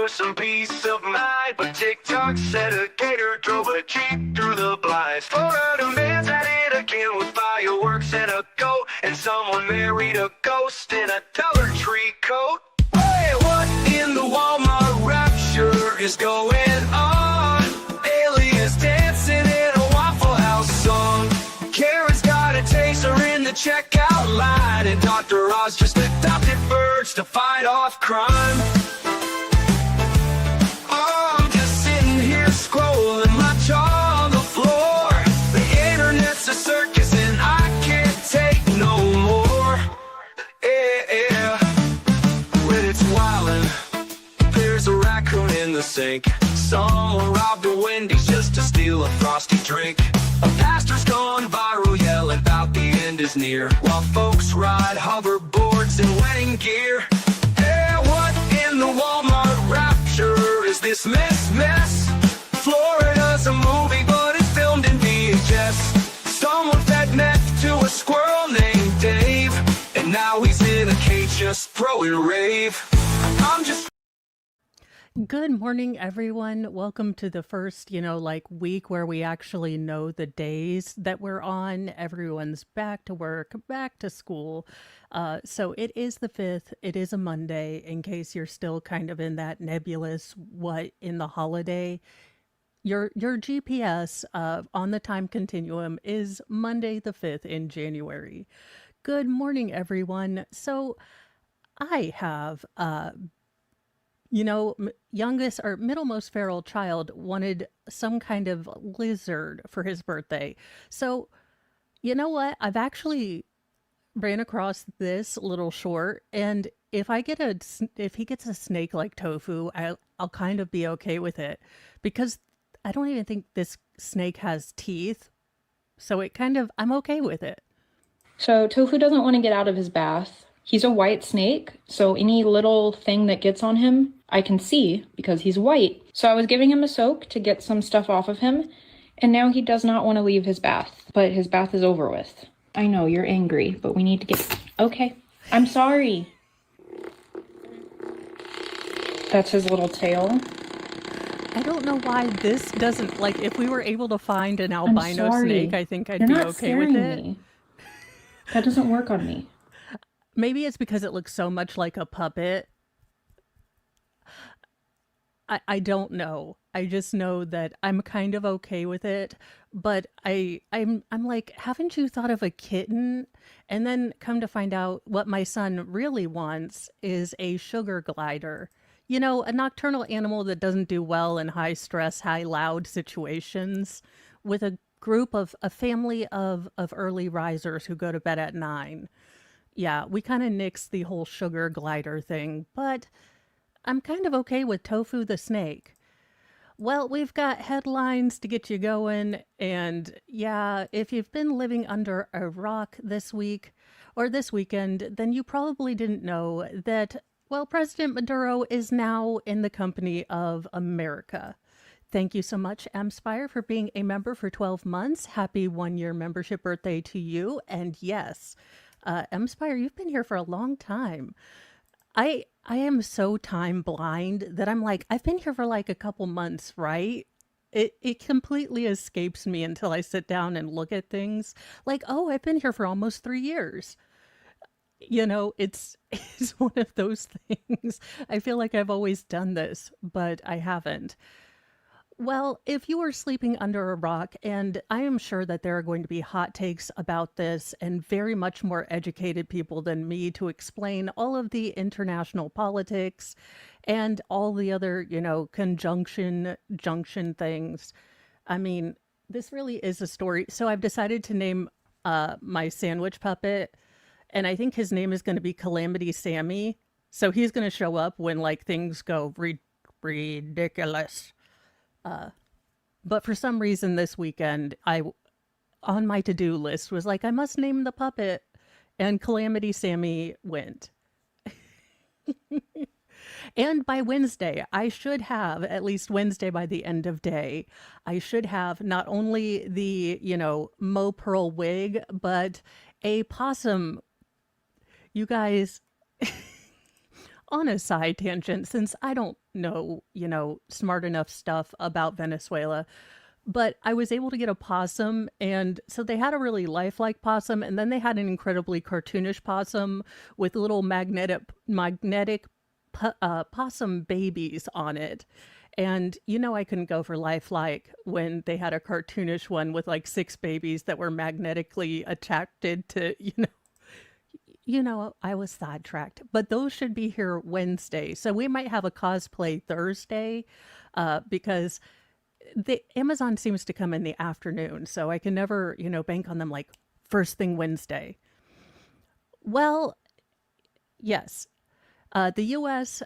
for some peace of mind. But TikTok said a gator drove a Jeep through the blinds. Florida man's at it again with fireworks and a goat. And someone married a ghost in a Dollar Tree coat. Hey, what in the Walmart rapture is going on? Aliens dancing in a Waffle House song. Karen's got a taser in the checkout line. And Dr. Oz just adopted birds to fight off crime. Oh, I'm just sitting here scrolling my jaw on the floor. The internet's a circus and I can't take no more. Yeah, when it's wildin', there's a raccoon in the sink. Someone robbed a Wendy's just to steal a frosty drink. A pastor's gone viral yelling about the end is near, while folks ride hoverboards in wedding gear. Hey, what in the Walmart rapture is this mess? Florida's a movie, but it's filmed in VHS. Someone fed meth to a squirrel named Dave, and now he's in a cage just throwing rave. I'm just Good morning, everyone. Welcome to the first, week where we actually know the days that we're on. Everyone's back to work, back to school. So it is the 5th. It is a Monday, in case you're still kind of in that nebulous what in the holiday. Your GPS on the time continuum is Monday the 5th in January. Good morning, everyone. So I have youngest or middlemost feral child wanted some kind of lizard for his birthday. So, you know what? I've actually ran across this little short, and if he gets a snake like tofu, I'll kind of be okay with it, because I don't even think this snake has teeth. So I'm okay with it. So Tofu doesn't want to get out of his bath. He's a white snake, so any little thing that gets on him, I can see because he's white. So I was giving him a soak to get some stuff off of him, and now he does not want to leave his bath, but his bath is over with. I know, you're angry, but we need to get... Okay, I'm sorry. That's his little tail. I don't know why this doesn't, if we were able to find an albino snake, I think I'd be okay with it. Me. That doesn't work on me. Maybe it's because it looks so much like a puppet. I don't know. I just know that I'm kind of okay with it, but I'm like, haven't you thought of a kitten? And then come to find out what my son really wants is a sugar glider. A nocturnal animal that doesn't do well in high stress, high loud situations, with a family of early risers who go to bed at 9. Yeah, we kind of nixed the whole sugar glider thing, but I'm kind of okay with Tofu the snake. Well, we've got headlines to get you going, and yeah, if you've been living under a rock this week or this weekend, then you probably didn't know that, President Maduro is now in the company of America. Thank you so much, Mspire, for being a member for 12 months. Happy 1-year membership birthday to you, and yes, Mspire, you've been here for a long time. I am so time blind that I'm like, I've been here for a couple months, right? It completely escapes me until I sit down and look at things. I've been here for almost 3 years. It's one of those things. I feel like I've always done this, but I haven't. Well, if you are sleeping under a rock, and I am sure that there are going to be hot takes about this and very much more educated people than me to explain all of the international politics and all the other, junction things. I mean, this really is a story. So I've decided to name my sandwich puppet, and I think his name is going to be Calamity Sammy. So he's going to show up when things go ridiculous. But for some reason this weekend, on my to-do list was I must name the puppet, and Calamity Sammy went. And by Wednesday, I should have, at least Wednesday by the end of day, I should have not only the, Mo Pearl wig, but a possum. You guys, on a side tangent, since I don't know, smart enough stuff about Venezuela. But I was able to get a possum, and so they had a really lifelike possum, and then they had an incredibly cartoonish possum with little magnetic possum babies on it. And I couldn't go for lifelike when they had a cartoonish one with like six babies that were magnetically attracted to, I was sidetracked. But those should be here Wednesday. So we might have a cosplay Thursday, because the Amazon seems to come in the afternoon, so I can never, bank on them like first thing Wednesday. Well, yes. The U.S.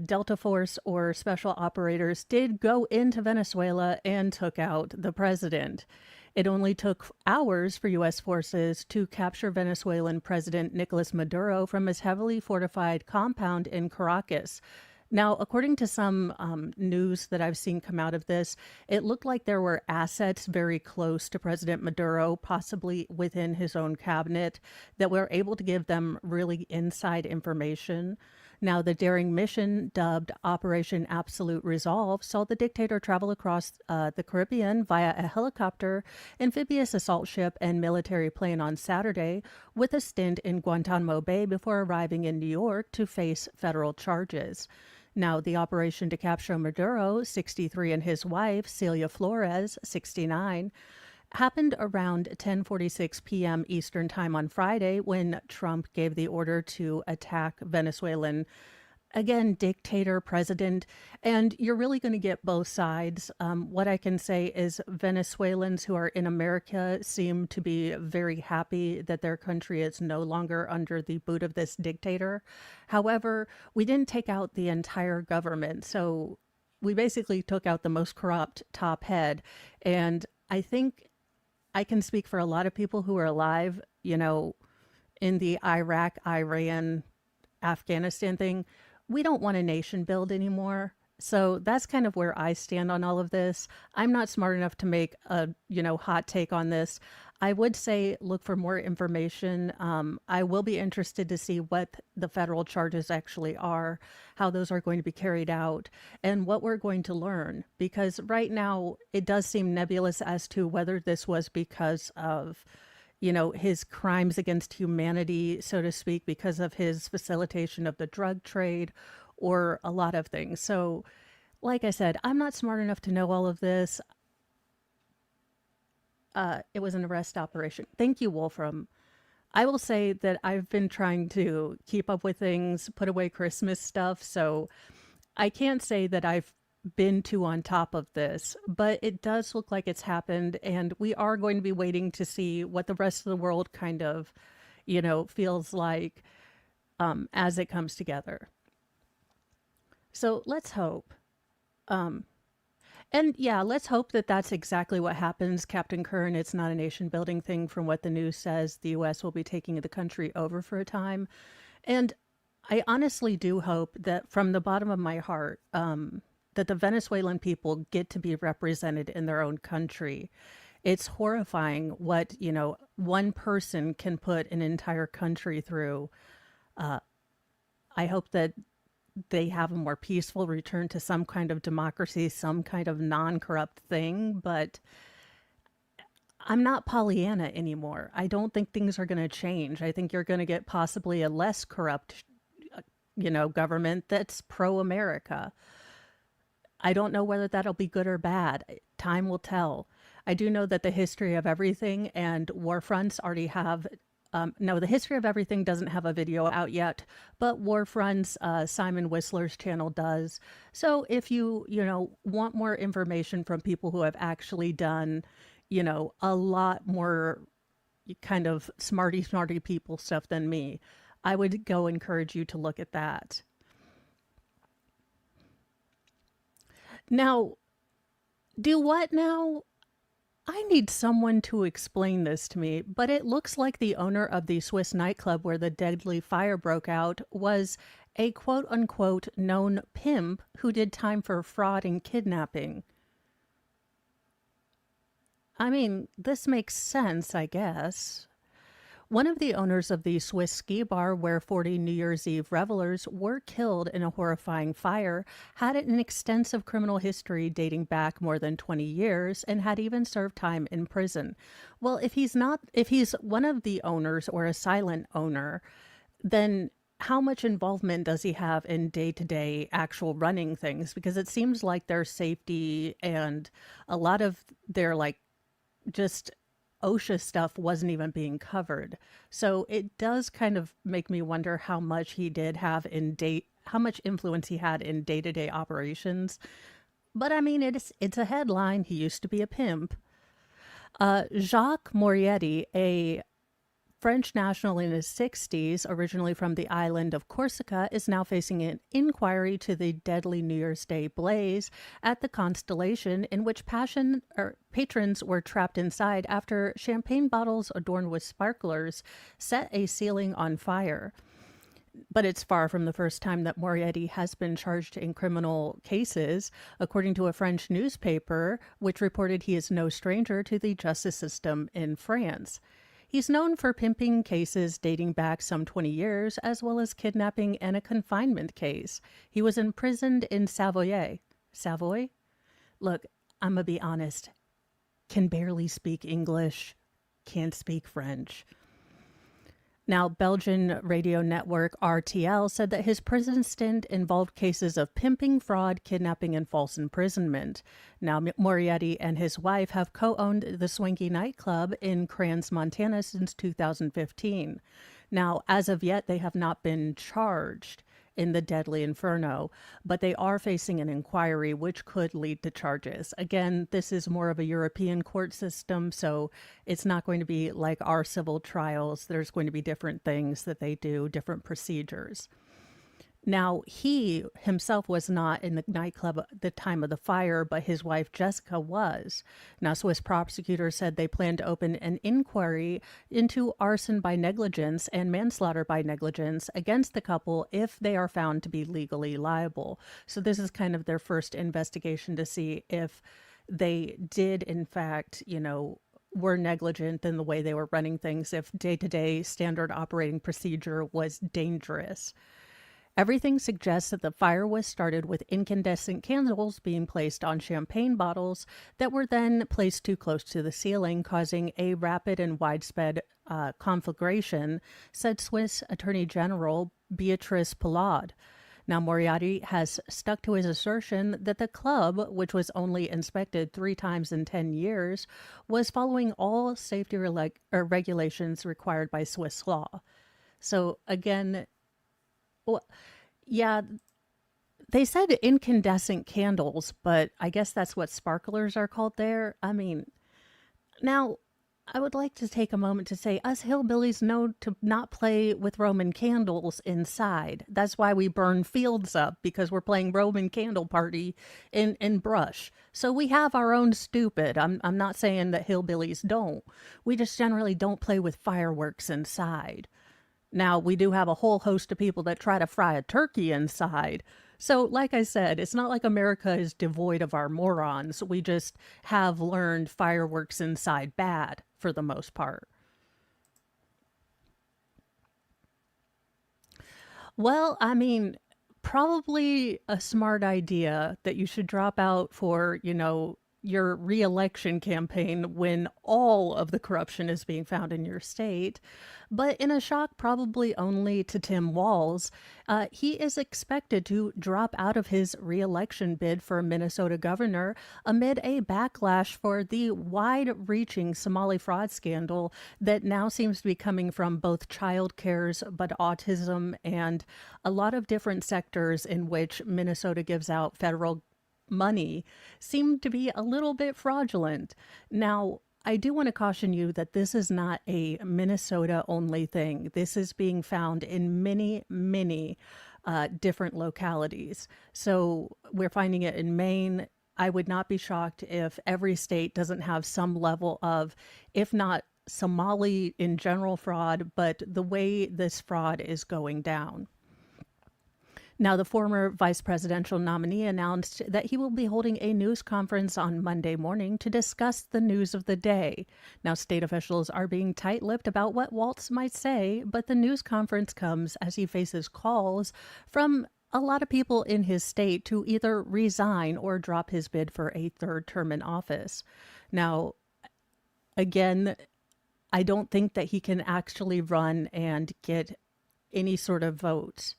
Delta Force or special operators did go into Venezuela and took out the president. It only took hours for U.S. forces to capture Venezuelan President Nicolas Maduro from his heavily fortified compound in Caracas. Now, according to some news that I've seen come out of this, it looked like there were assets very close to President Maduro, possibly within his own cabinet, that were able to give them really inside information. Now, the daring mission, dubbed Operation Absolute Resolve, saw the dictator travel across the Caribbean via a helicopter, amphibious assault ship, and military plane on Saturday, with a stint in Guantanamo Bay before arriving in New York to face federal charges. Now, the operation to capture Maduro, 63, and his wife, Celia Flores, 69, happened around 10:46 p.m. Eastern Time on Friday when Trump gave the order to attack Venezuelan, again, dictator, president. And you're really going to get both sides. What I can say is Venezuelans who are in America seem to be very happy that their country is no longer under the boot of this dictator. However, we didn't take out the entire government. So we basically took out the most corrupt top head. And I think I can speak for a lot of people who are alive, in the Iraq, Iran, Afghanistan thing. We don't want a nation build anymore. So that's kind of where I stand on all of this. I'm not smart enough to make a, hot take on this. I would say look for more information. I will be interested to see what the federal charges actually are, how those are going to be carried out, and what we're going to learn. Because right now, it does seem nebulous as to whether this was because of his crimes against humanity, so to speak, because of his facilitation of the drug trade or a lot of things. So, like I said, I'm not smart enough to know all of this. It was an arrest operation. Thank you, Wolfram. I will say that I've been trying to keep up with things, put away Christmas stuff, so I can't say that I've been too on top of this, but it does look like it's happened, and we are going to be waiting to see what the rest of the world kind of, feels like as it comes together. So let's hope. And yeah, let's hope that that's exactly what happens, Captain Kern. It's not a nation building thing. From what the news says, the U.S. will be taking the country over for a time. And I honestly do hope that from the bottom of my heart, that the Venezuelan people get to be represented in their own country. It's horrifying what, one person can put an entire country through. I hope that they have a more peaceful return to some kind of democracy, some kind of non-corrupt thing, but I'm not Pollyanna anymore. I don't think things are going to change. I think you're going to get possibly a less corrupt, government that's pro-America. I don't know whether that'll be good or bad. Time will tell. I do know that the history of everything and war fronts already have. No, the history of everything doesn't have a video out yet, but War Fronts, Simon Whistler's channel does. So if you want more information from people who have actually done, a lot more kind of smarty people stuff than me, I would go encourage you to look at that. Now, do what now? I need someone to explain this to me, but it looks like the owner of the Swiss nightclub where the deadly fire broke out was a quote-unquote known pimp who did time for fraud and kidnapping. I mean, this makes sense, I guess. One of the owners of the Swiss ski bar where 40 New Year's Eve revelers were killed in a horrifying fire had an extensive criminal history dating back more than 20 years and had even served time in prison. Well, if he's one of the owners or a silent owner, then how much involvement does he have in day-to-day actual running things? Because it seems like their safety and a lot of their just OSHA stuff wasn't even being covered. So it does kind of make me wonder how much influence he had in day-to-day operations. But I mean, it's a headline. He used to be a pimp. Jacques Morietti, a French national in his 60s, originally from the island of Corsica, is now facing an inquiry to the deadly New Year's Day blaze at the Constellation, in which patrons were trapped inside after champagne bottles adorned with sparklers set a ceiling on fire. But it's far from the first time that Morietti has been charged in criminal cases, according to a French newspaper, which reported he is no stranger to the justice system in France. He's known for pimping cases dating back some 20 years, as well as kidnapping and a confinement case. He was imprisoned in Savoy? Look, I'm gonna be honest. Can barely speak English, can't speak French. Now, Belgian radio network RTL said that his prison stint involved cases of pimping, fraud, kidnapping, and false imprisonment. Now, Morietti and his wife have co-owned the Swanky nightclub in Crans, Montana since 2015. Now, as of yet, they have not been charged in the deadly inferno, but they are facing an inquiry which could lead to charges. Again, this is more of a European court system, so it's not going to be like our civil trials. There's going to be different things that they do, different procedures. Now, he himself was not in the nightclub at the time of the fire, but his wife Jessica was. Now, Swiss prosecutors said they plan to open an inquiry into arson by negligence and manslaughter by negligence against the couple if they are found to be legally liable. So this is kind of their first investigation to see if they did, in fact, were negligent in the way they were running things, if day-to-day standard operating procedure was dangerous. Everything suggests that the fire was started with incandescent candles being placed on champagne bottles that were then placed too close to the ceiling, causing a rapid and widespread conflagration, said Swiss Attorney General Beatrice Pollard. Now, Morietti has stuck to his assertion that the club, which was only inspected 3 times in 10 years, was following all safety regulations required by Swiss law. So, again, well, yeah, they said incandescent candles, but I guess that's what sparklers are called there. I mean, now, I would like to take a moment to say us hillbillies know to not play with Roman candles inside. That's why we burn fields up, because we're playing Roman candle party in brush. So we have our own stupid. I'm not saying that hillbillies don't. We just generally don't play with fireworks inside. Now, we do have a whole host of people that try to fry a turkey inside. So, like I said, it's not like America is devoid of our morons. We just have learned fireworks inside bad for the most part. Well, I mean, probably a smart idea that you should drop out for, your re-election campaign when all of the corruption is being found in your state. But in a shock probably only to Tim Walz, he is expected to drop out of his re-election bid for Minnesota governor amid a backlash for the wide-reaching Somali fraud scandal that now seems to be coming from both child cares, but autism, and a lot of different sectors in which Minnesota gives out federal money seem to be a little bit fraudulent. Now, I do want to caution you that this is not a Minnesota only thing. This is being found in many, many different localities. So we're finding it in Maine. I would not be shocked if every state doesn't have some level of, if not Somali in general fraud, but the way this fraud is going down. Now, the former vice presidential nominee announced that he will be holding a news conference on Monday morning to discuss the news of the day. Now, state officials are being tight-lipped about what Waltz might say, but the news conference comes as he faces calls from a lot of people in his state to either resign or drop his bid for a third term in office. Now, again, I don't think that he can actually run and get any sort of votes.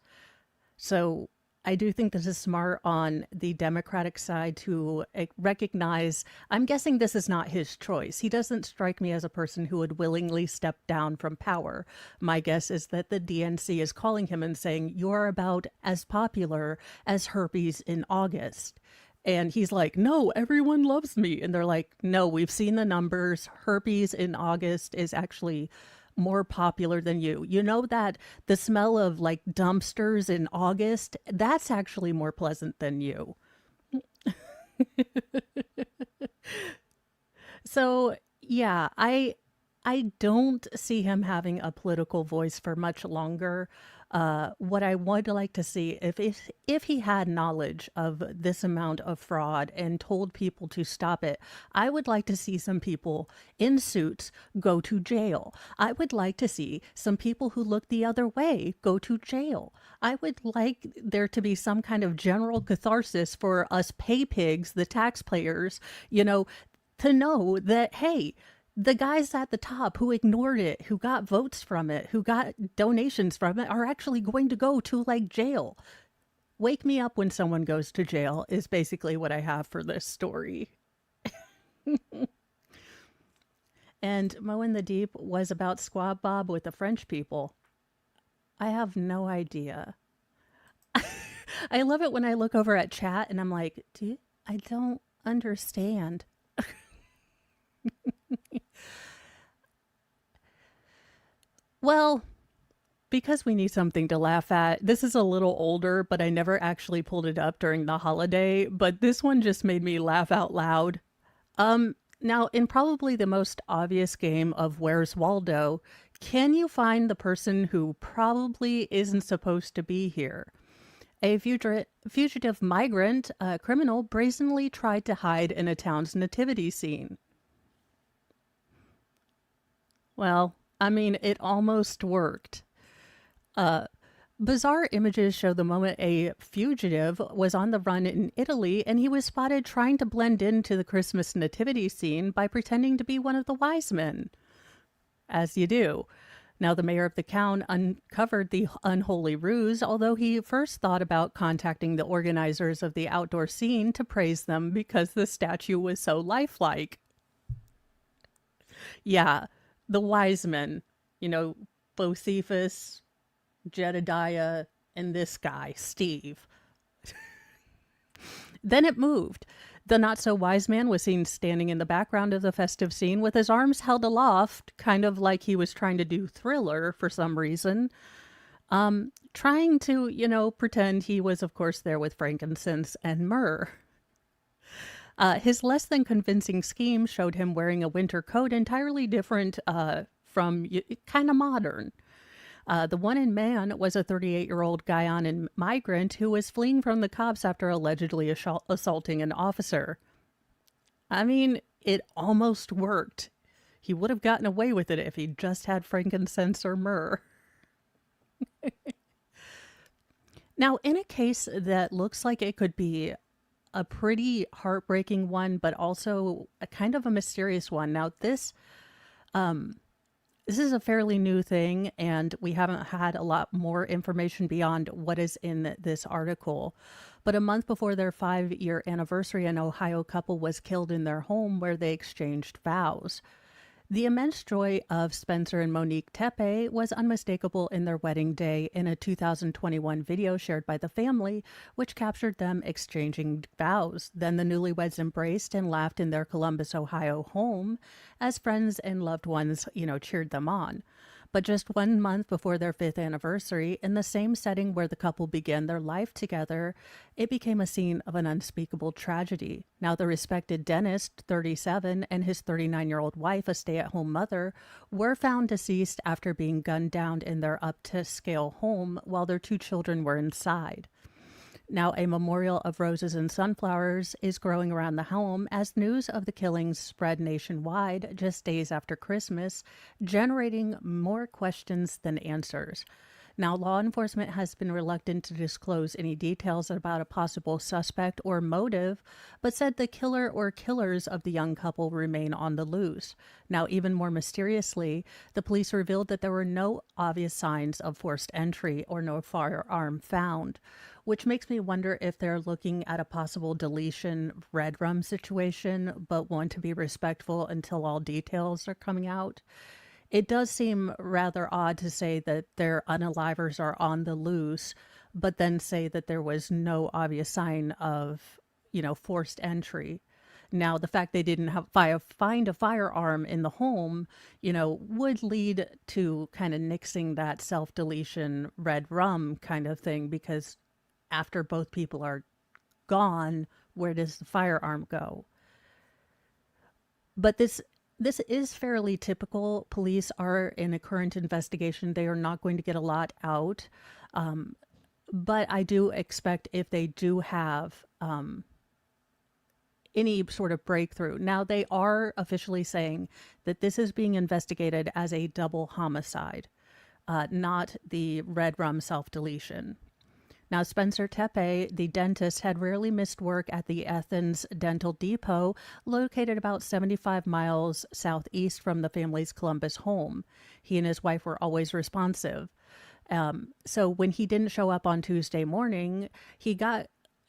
So I do think this is smart on the Democratic side to recognize, I'm guessing this is not his choice. He doesn't strike me as a person who would willingly step down from power. My guess is that the DNC is calling him and saying, you're about as popular as herpes in August. And he's like, no, everyone loves me. And they're like, no, we've seen the numbers. Herpes in August is actually more popular than you. You know that the smell of like dumpsters in August, that's actually more pleasant than you. So, yeah, I don't see him having a political voice for much longer. What I would like to see, if he had knowledge of this amount of fraud and told people to stop it, I would like to see some people in suits go to jail. I would like to see some people who look the other way go to jail. I would like there to be some kind of general catharsis for us pay pigs, the taxpayers, to know that, hey, the guys at the top who ignored it, who got votes from it, who got donations from it, are actually going to go to like jail. Wake me up when someone goes to jail is basically what I have for this story. And Mo in the Deep was about Squab Bob with the French people. I have no idea. I love it when I look over at chat and I'm like, I don't understand. Well, because we need something to laugh at, this is a little older, but I never actually pulled it up during the holiday, but this one just made me laugh out loud. Now, in probably the most obvious game of Where's Waldo, can you find the person who probably isn't supposed to be here? A fugitive migrant criminal brazenly tried to hide in a town's nativity scene. Well, I mean, it almost worked. Bizarre images show the moment a fugitive was on the run in Italy and he was spotted trying to blend into the Christmas nativity scene by pretending to be one of the wise men. As you do. Now, the mayor of the town uncovered the unholy ruse, although he first thought about contacting the organizers of the outdoor scene to praise them because the statue was so lifelike. Yeah, the wise men, Bocephus, Jedediah, and this guy, Steve. Then it moved. The not-so-wise man was seen standing in the background of the festive scene with his arms held aloft, kind of like he was trying to do Thriller for some reason. Trying to, pretend he was, of course, there with frankincense and myrrh. His less than convincing scheme showed him wearing a winter coat entirely different from kind of modern. The one in man was a 38-year-old Guyana migrant who was fleeing from the cops after allegedly assaulting an officer. I mean, it almost worked. He would have gotten away with it if he just had frankincense or myrrh. Now, in a case that looks like it could be a pretty heartbreaking one, but also a kind of a mysterious one. Now, this is a fairly new thing, and we haven't had a lot more information beyond what is in this article. But a month before their 5-year anniversary, an Ohio couple was killed in their home where they exchanged vows. The immense joy of Spencer and Monique Tepe was unmistakable in their wedding day in a 2021 video shared by the family, which captured them exchanging vows. Then the newlyweds embraced and laughed in their Columbus, Ohio home as friends and loved ones, cheered them on. But just 1 month before their 5th anniversary, in the same setting where the couple began their life together, it became a scene of an unspeakable tragedy. Now, the respected dentist, 37, and his 39-year-old wife, a stay-at-home mother, were found deceased after being gunned down in their up-to-scale home while their 2 children were inside. Now, a memorial of roses and sunflowers is growing around the home as news of the killings spread nationwide just days after Christmas, generating more questions than answers. Now, law enforcement has been reluctant to disclose any details about a possible suspect or motive, but said the killer or killers of the young couple remain on the loose. Now, even more mysteriously, the police revealed that there were no obvious signs of forced entry or no firearm found, which makes me wonder if they're looking at a possible deletion red rum situation, but want to be respectful until all details are coming out. It does seem rather odd to say that their unalivers are on the loose, but then say that there was no obvious sign of, forced entry. Now, the fact they didn't find a firearm in the home, would lead to kind of nixing that self-deletion red rum kind of thing, because after both people are gone, where does the firearm go? But this is fairly typical. Police are in a current investigation. They are not going to get a lot out. But I do expect if they do have any sort of breakthrough. Now, they are officially saying that this is being investigated as a double homicide, not the red rum self-deletion. Now, Spencer Tepe, the dentist, had rarely missed work at the Athens Dental Depot, located about 75 miles southeast from the family's Columbus home. He and his wife were always responsive. So when he didn't show up on Tuesday morning,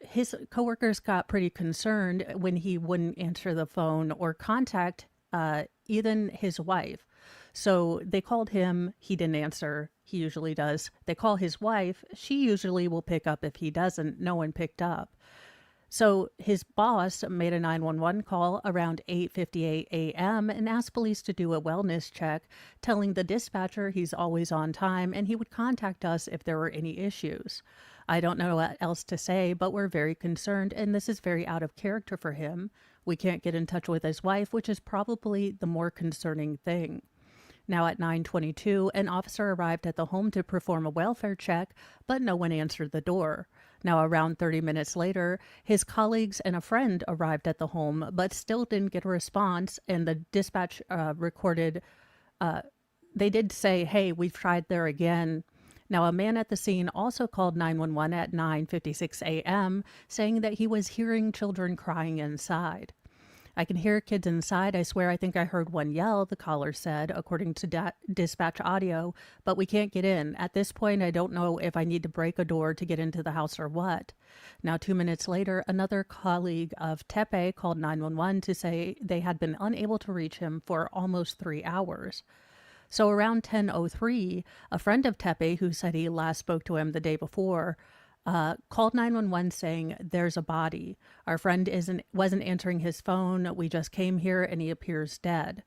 his coworkers got pretty concerned when he wouldn't answer the phone or contact even his wife. So they called him. He didn't answer. He usually does. They call his wife. She usually will pick up. If he doesn't, no one picked up. So his boss made a 911 call around 8:58 a.m. and asked police to do a wellness check, telling the dispatcher he's always on time and he would contact us if there were any issues. I don't know what else to say, but we're very concerned, and this is very out of character for him. We can't get in touch with his wife, which is probably the more concerning thing. Now at 9:22, an officer arrived at the home to perform a welfare check, but no one answered the door. Now around 30 minutes later, his colleagues and a friend arrived at the home, but still didn't get a response, and the dispatch recorded, they did say, hey, we've tried there again. Now, a man at the scene also called 911 at 9:56 a.m., saying that he was hearing children crying inside. I can hear kids inside. I swear I think I heard one yell, the caller said, according to dispatch audio, but we can't get in. At this point, I don't know if I need to break a door to get into the house or what. Now, 2 minutes later, another colleague of Tepe called 911 to say they had been unable to reach him for almost 3 hours. So around 10:03, a friend of Tepe, who said he last spoke to him the day before, called 911 saying, there's a body. Our friend wasn't answering his phone. We just came here and he appears dead.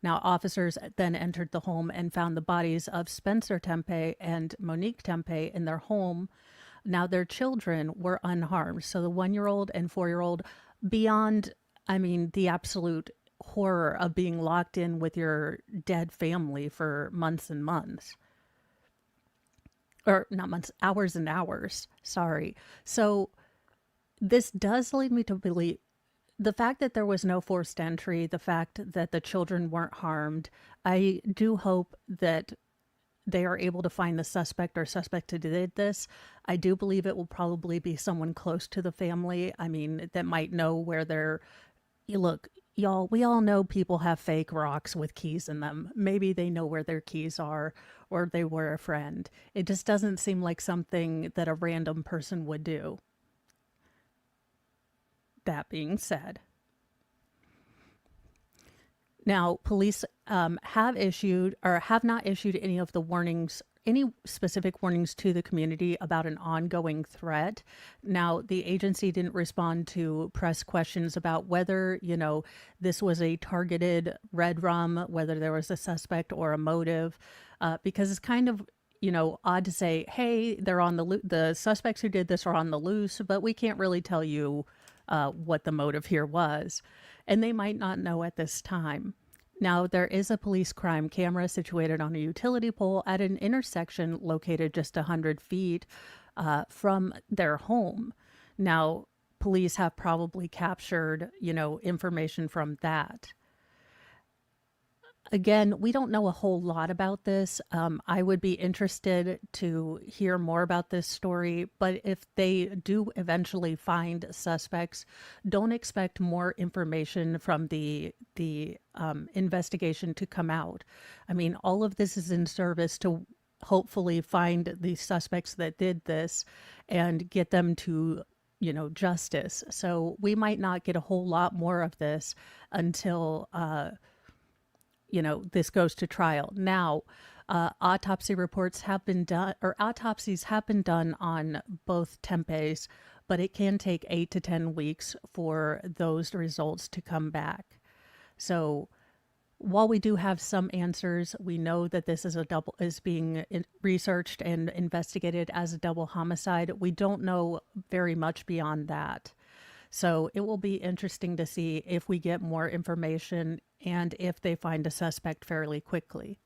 Now, officers then entered the home and found the bodies of Spencer Tempe and Monique Tempe in their home. Now, their children were unharmed. So the 1-year-old and 4-year-old, beyond, the absolute horror of being locked in with your dead family for months and months. Or not months, hours and hours. Sorry. So this does lead me to believe the fact that there was no forced entry, the fact that the children weren't harmed. I do hope that they are able to find the suspect or suspect who did this. I do believe it will probably be someone close to the family. That might know where they're. Look, y'all, we all know people have fake rocks with keys in them. Maybe they know where their keys are, or they were a friend. It just doesn't seem like something that a random person would do. That being said, now police have not issued any of the warnings, any specific warnings to the community about an ongoing threat. Now, the agency didn't respond to press questions about whether, this was a targeted red rum, whether there was a suspect or a motive, because it's kind of, odd to say, hey, they're on the suspects who did this are on the loose, but we can't really tell you what the motive here was. And they might not know at this time. Now, there is a police crime camera situated on a utility pole at an intersection located just 100 feet from their home. Now, police have probably captured, information from that. Again, we don't know a whole lot about this. I would be interested to hear more about this story, but if they do eventually find suspects, don't expect more information from the investigation to come out. I mean, all of this is in service to hopefully find the suspects that did this and get them to justice. So we might not get a whole lot more of this until this goes to trial. Now, autopsy reports have been done, or autopsies have been done on both tempes, but it can take 8 to 10 weeks for those results to come back. So while we do have some answers, we know that this is being researched and investigated as a double homicide. We don't know very much beyond that. So it will be interesting to see if we get more information and if they find a suspect fairly quickly.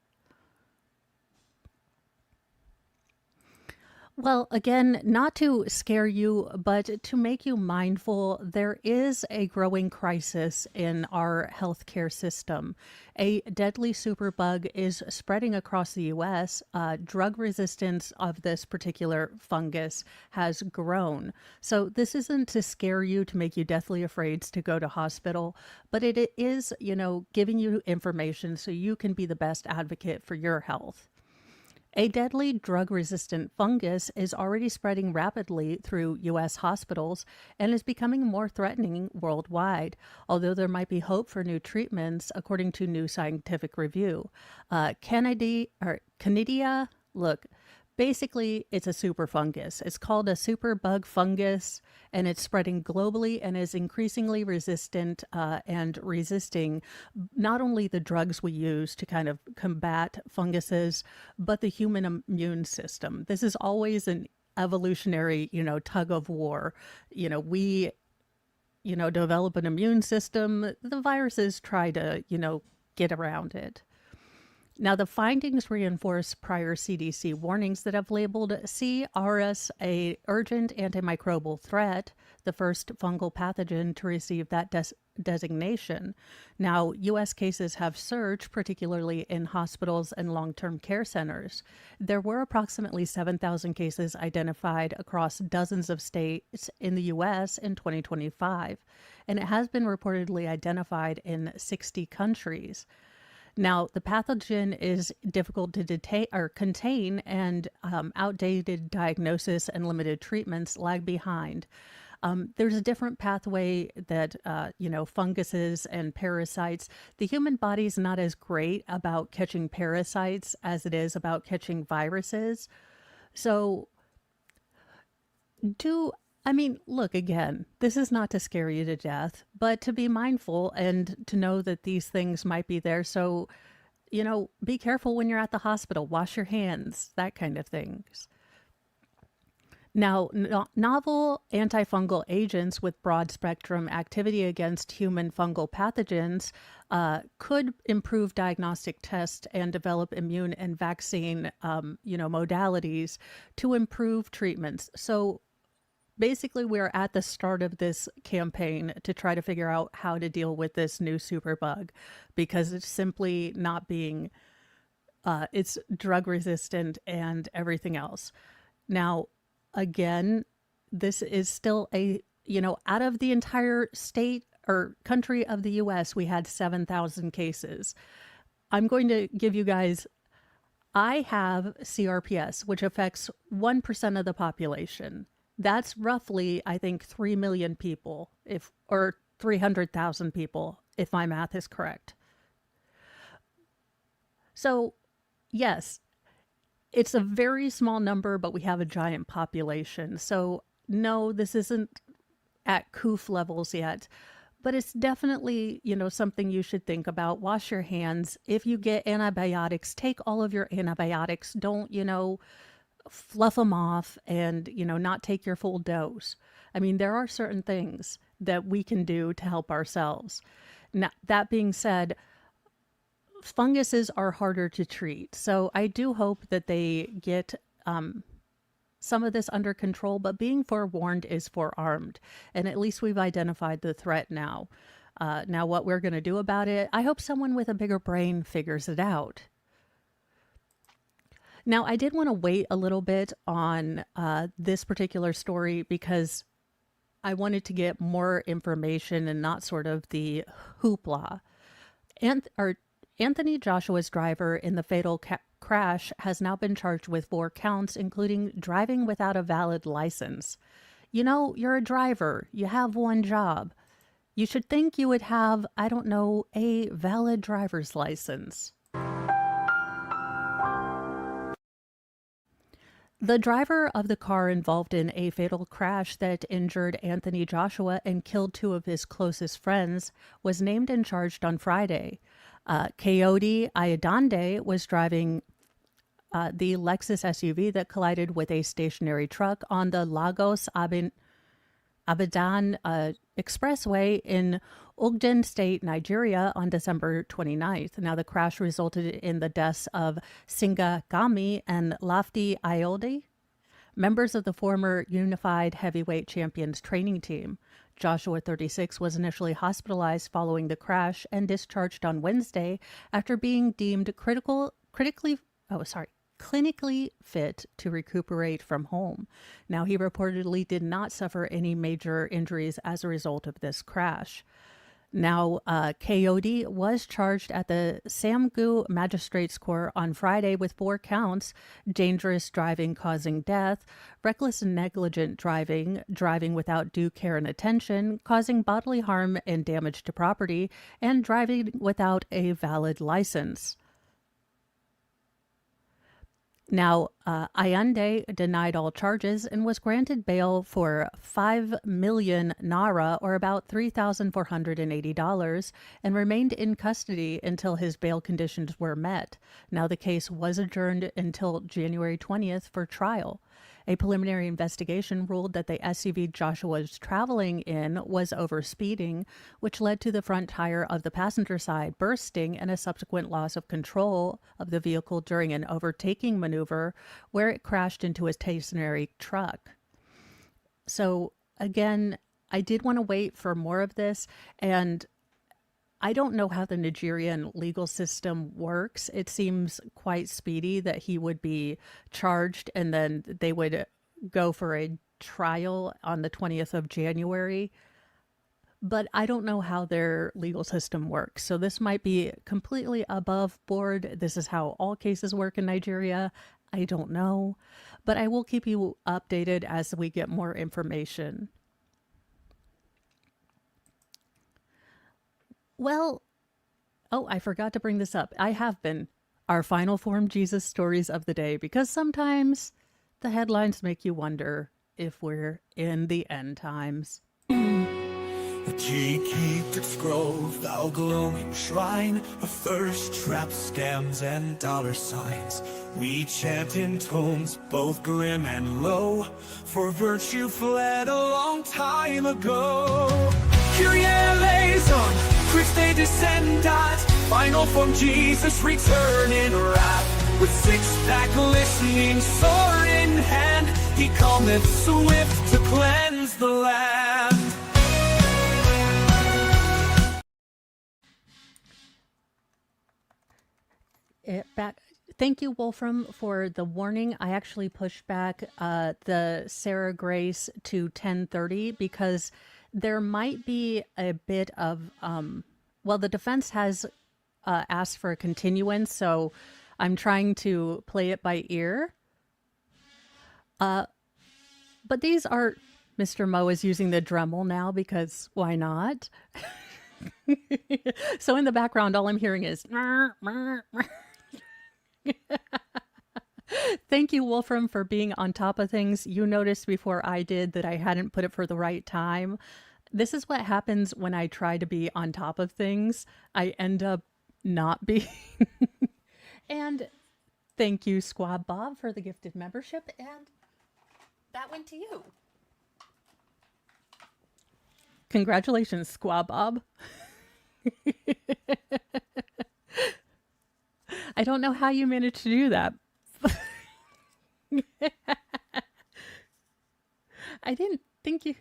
Well, again, not to scare you, but to make you mindful, there is a growing crisis in our healthcare system. A deadly superbug is spreading across the U.S. Drug resistance of this particular fungus has grown. So this isn't to scare you, to make you deathly afraid to go to hospital, but it is, giving you information so you can be the best advocate for your health. A deadly drug-resistant fungus is already spreading rapidly through U.S. hospitals and is becoming more threatening worldwide, although there might be hope for new treatments, according to new scientific review. Canidia, look, basically it's a super fungus. It's called a super bug fungus, and it's spreading globally and is increasingly resistant and resisting not only the drugs we use to kind of combat funguses, but the human immune system. This is always an evolutionary, tug of war. We, develop an immune system. The viruses try to, get around it. Now, the findings reinforce prior CDC warnings that have labeled CRS a urgent antimicrobial threat, the first fungal pathogen to receive that designation. Now, U.S. cases have surged, particularly in hospitals and long-term care centers. There were approximately 7,000 cases identified across dozens of states in the U.S. in 2025, and it has been reportedly identified in 60 countries. Now, the pathogen is difficult to contain, and outdated diagnosis and limited treatments lag behind. There's a different pathway that, funguses and parasites. The human body is not as great about catching parasites as it is about catching viruses. So look, again, this is not to scare you to death, but to be mindful and to know that these things might be there. So, be careful when you're at the hospital, wash your hands, that kind of things. Now, novel antifungal agents with broad spectrum activity against human fungal pathogens could improve diagnostic tests and develop immune and vaccine, modalities to improve treatments. So basically, we're at the start of this campaign to try to figure out how to deal with this new superbug, because it's simply not being, it's drug resistant and everything else. Now, again, this is still out of the entire state or country of the US, we had 7,000 cases. I'm going to give you guys, I have CRPS, which affects 1% of the population. That's roughly, I think, 3 million people, or 300,000 people, if my math is correct. So, yes, it's a very small number, but we have a giant population. So, no, this isn't at COOF levels yet, but it's definitely, something you should think about. Wash your hands. If you get antibiotics, take all of your antibiotics. Don't, fluff them off and, not take your full dose. I mean, there are certain things that we can do to help ourselves. Now, that being said, funguses are harder to treat. So I do hope that they get some of this under control, but being forewarned is forearmed. And at least we've identified the threat now. Now, what we're going to do about it, I hope someone with a bigger brain figures it out. Now, I did want to wait a little bit on this particular story because I wanted to get more information and not sort of the hoopla. Anthony Joshua's driver in the fatal crash has now been charged with 4 counts, including driving without a valid license. You know, you're a driver. You have one job. You should think you would have, I don't know, a valid driver's license. The driver of the car involved in a fatal crash that injured Anthony Joshua and killed 2 of his closest friends was named and charged on Friday. Coyote Ayadande was driving the Lexus SUV that collided with a stationary truck on the Lagos Abadan Expressway in Ogden State, Nigeria on December 29th. Now, the crash resulted in the deaths of Singagami and Lafti Ayode, members of the former Unified Heavyweight Champions training team. Joshua, 36, was initially hospitalized following the crash and discharged on Wednesday after being deemed clinically fit to recuperate from home. Now, he reportedly did not suffer any major injuries as a result of this crash. Now, Coyote was charged at the Samgu Magistrates Court on Friday with 4 counts: dangerous driving causing death, reckless and negligent driving, driving without due care and attention, causing bodily harm and damage to property, and driving without a valid license. Now, Ayande denied all charges and was granted bail for 5 million Naira, or about $3,480, and remained in custody until his bail conditions were met. Now, the case was adjourned until January 20th for trial. A preliminary investigation ruled that the SUV Joshua was traveling in was overspeeding, which led to the front tire of the passenger side bursting and a subsequent loss of control of the vehicle during an overtaking maneuver where it crashed into a stationary truck. So again, I did want to wait for more of this, and I don't know how the Nigerian legal system works. It seems quite speedy that he would be charged and then they would go for a trial on the 20th of January. But I don't know how their legal system works. So this might be completely above board. This is how all cases work in Nigeria. I don't know. But I will keep you updated as we get more information. Well, oh, I forgot to bring this up. I have been our final form Jesus stories of the day, because sometimes the headlines make you wonder if we're in the end times. The key keep its grove, thou glowing shrine of thirst traps, scams, and dollar signs. We chant in tones both grim and low, for virtue fled a long time ago. Kyrie eleison, Christe descendat, final form Jesus return in wrath. With 6-pack glistening sword in hand, he cometh swift to cleanse the land. Thank you, Wolfram, for the warning. I actually pushed back the Sarah Grace to 10:30 because there might be a bit of, well, the defense has asked for a continuance, so I'm trying to play it by ear. But these are, Mr. Mo is using the Dremel now because why not? So in the background, all I'm hearing is... Thank you, Wolfram, for being on top of things. You noticed before I did that I hadn't put it for the right time. This is what happens when I try to be on top of things. I end up not being. And thank you, Squab Bob, for the gifted membership. And that went to you. Congratulations, Squab Bob. I don't know how you managed to do that. I didn't think you.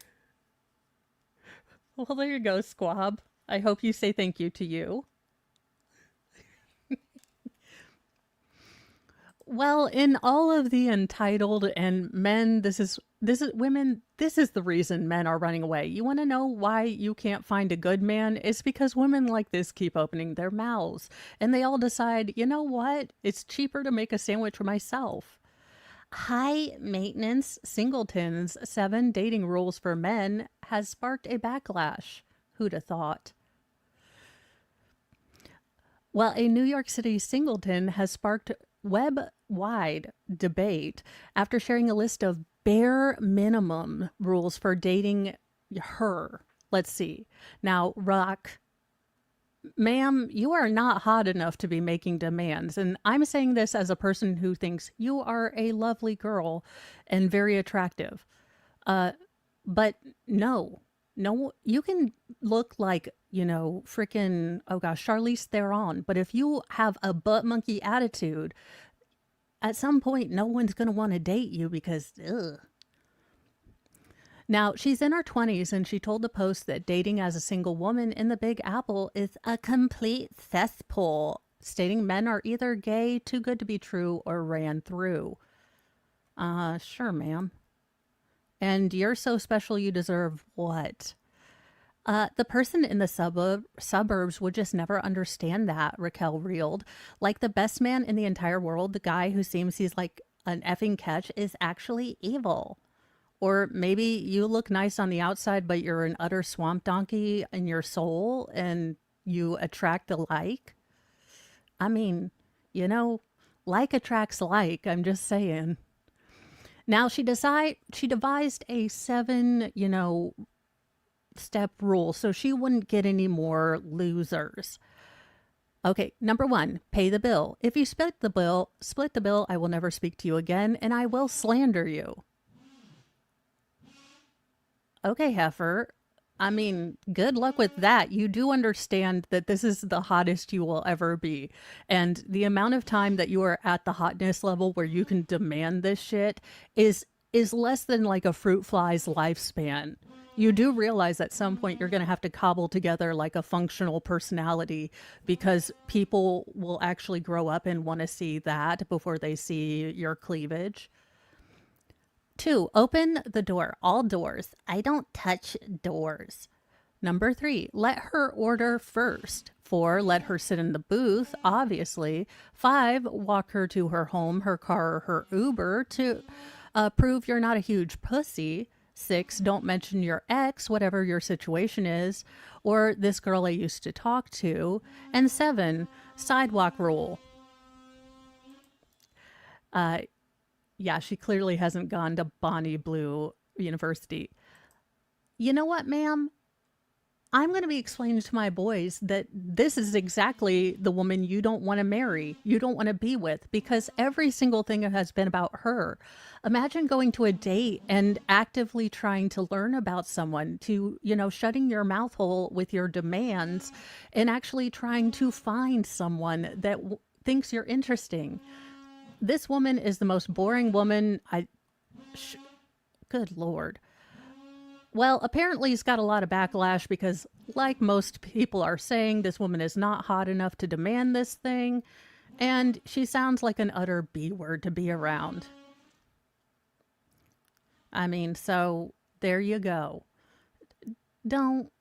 Well, there you go, Squab. I hope you say thank you to you. Well, in all of the entitled and men, this is women, this is the reason men are running away. You want to know why you can't find a good man? It's because women like this keep opening their mouths and they all decide, you know what? It's cheaper to make a sandwich for myself. High maintenance singletons 7 dating rules for men has sparked a backlash. Who'd have thought? Well, a New York City singleton has sparked web-wide debate after sharing a list of bare minimum rules for dating her. Let's see. Now, Rock, ma'am, you are not hot enough to be making demands. And I'm saying this as a person who thinks you are a lovely girl and very attractive. But no, you can look like, freaking, oh gosh, Charlize Theron. But if you have a butt monkey attitude, at some point, no one's going to want to date you because, ugh. Now, she's in her 20s and she told the Post that dating as a single woman in the Big Apple is a complete cesspool, stating men are either gay, too good to be true, or ran through. Sure, ma'am. And you're so special you deserve what? The person in the suburbs would just never understand that, Raquel reeled. Like the best man in the entire world, the guy who seems he's like an effing catch is actually evil. Or maybe you look nice on the outside, but you're an utter swamp donkey in your soul and you attract the like. I mean, like attracts like, I'm just saying. Now she devised a 7, step rule so she wouldn't get any more losers. Okay, number 1, pay the bill. If you split the bill, I will never speak to you again and I will slander you. Okay, heifer. I mean, good luck with that. You do understand that this is the hottest you will ever be. And the amount of time that you are at the hotness level where you can demand this shit is less than like a fruit fly's lifespan. You do realize at some point you're going to have to cobble together like a functional personality because people will actually grow up and want to see that before they see your cleavage. 2, open the door. All doors. I don't touch doors. Number 3, let her order first. 4, let her sit in the booth, obviously. 5, walk her to her home, her car, or her Uber to prove you're not a huge pussy. 6, don't mention your ex, whatever your situation is, or this girl I used to talk to. And 7, sidewalk rule. Yeah, she clearly hasn't gone to Bonnie Blue University. You know what, ma'am? I'm going to be explaining to my boys that this is exactly the woman you don't want to marry, you don't want to be with, because every single thing has been about her. Imagine going to a date and actively trying to learn about someone, to, shutting your mouth hole with your demands and actually trying to find someone that thinks you're interesting. This woman is the most boring woman good Lord. Well, apparently he's got a lot of backlash because, like most people are saying, this woman is not hot enough to demand this thing. And she sounds like an utter B word to be around. I mean, so there you go. Don't.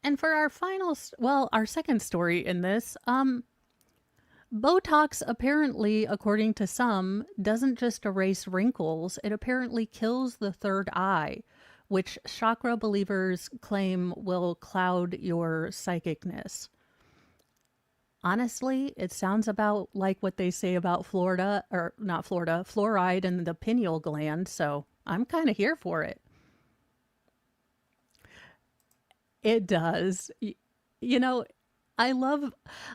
And for our our second story in this, Botox apparently, according to some, doesn't just erase wrinkles, it apparently kills the third eye, which chakra believers claim will cloud your psychicness. Honestly, it sounds about like what they say about fluoride and the pineal gland, so I'm kind of here for it. It does. I love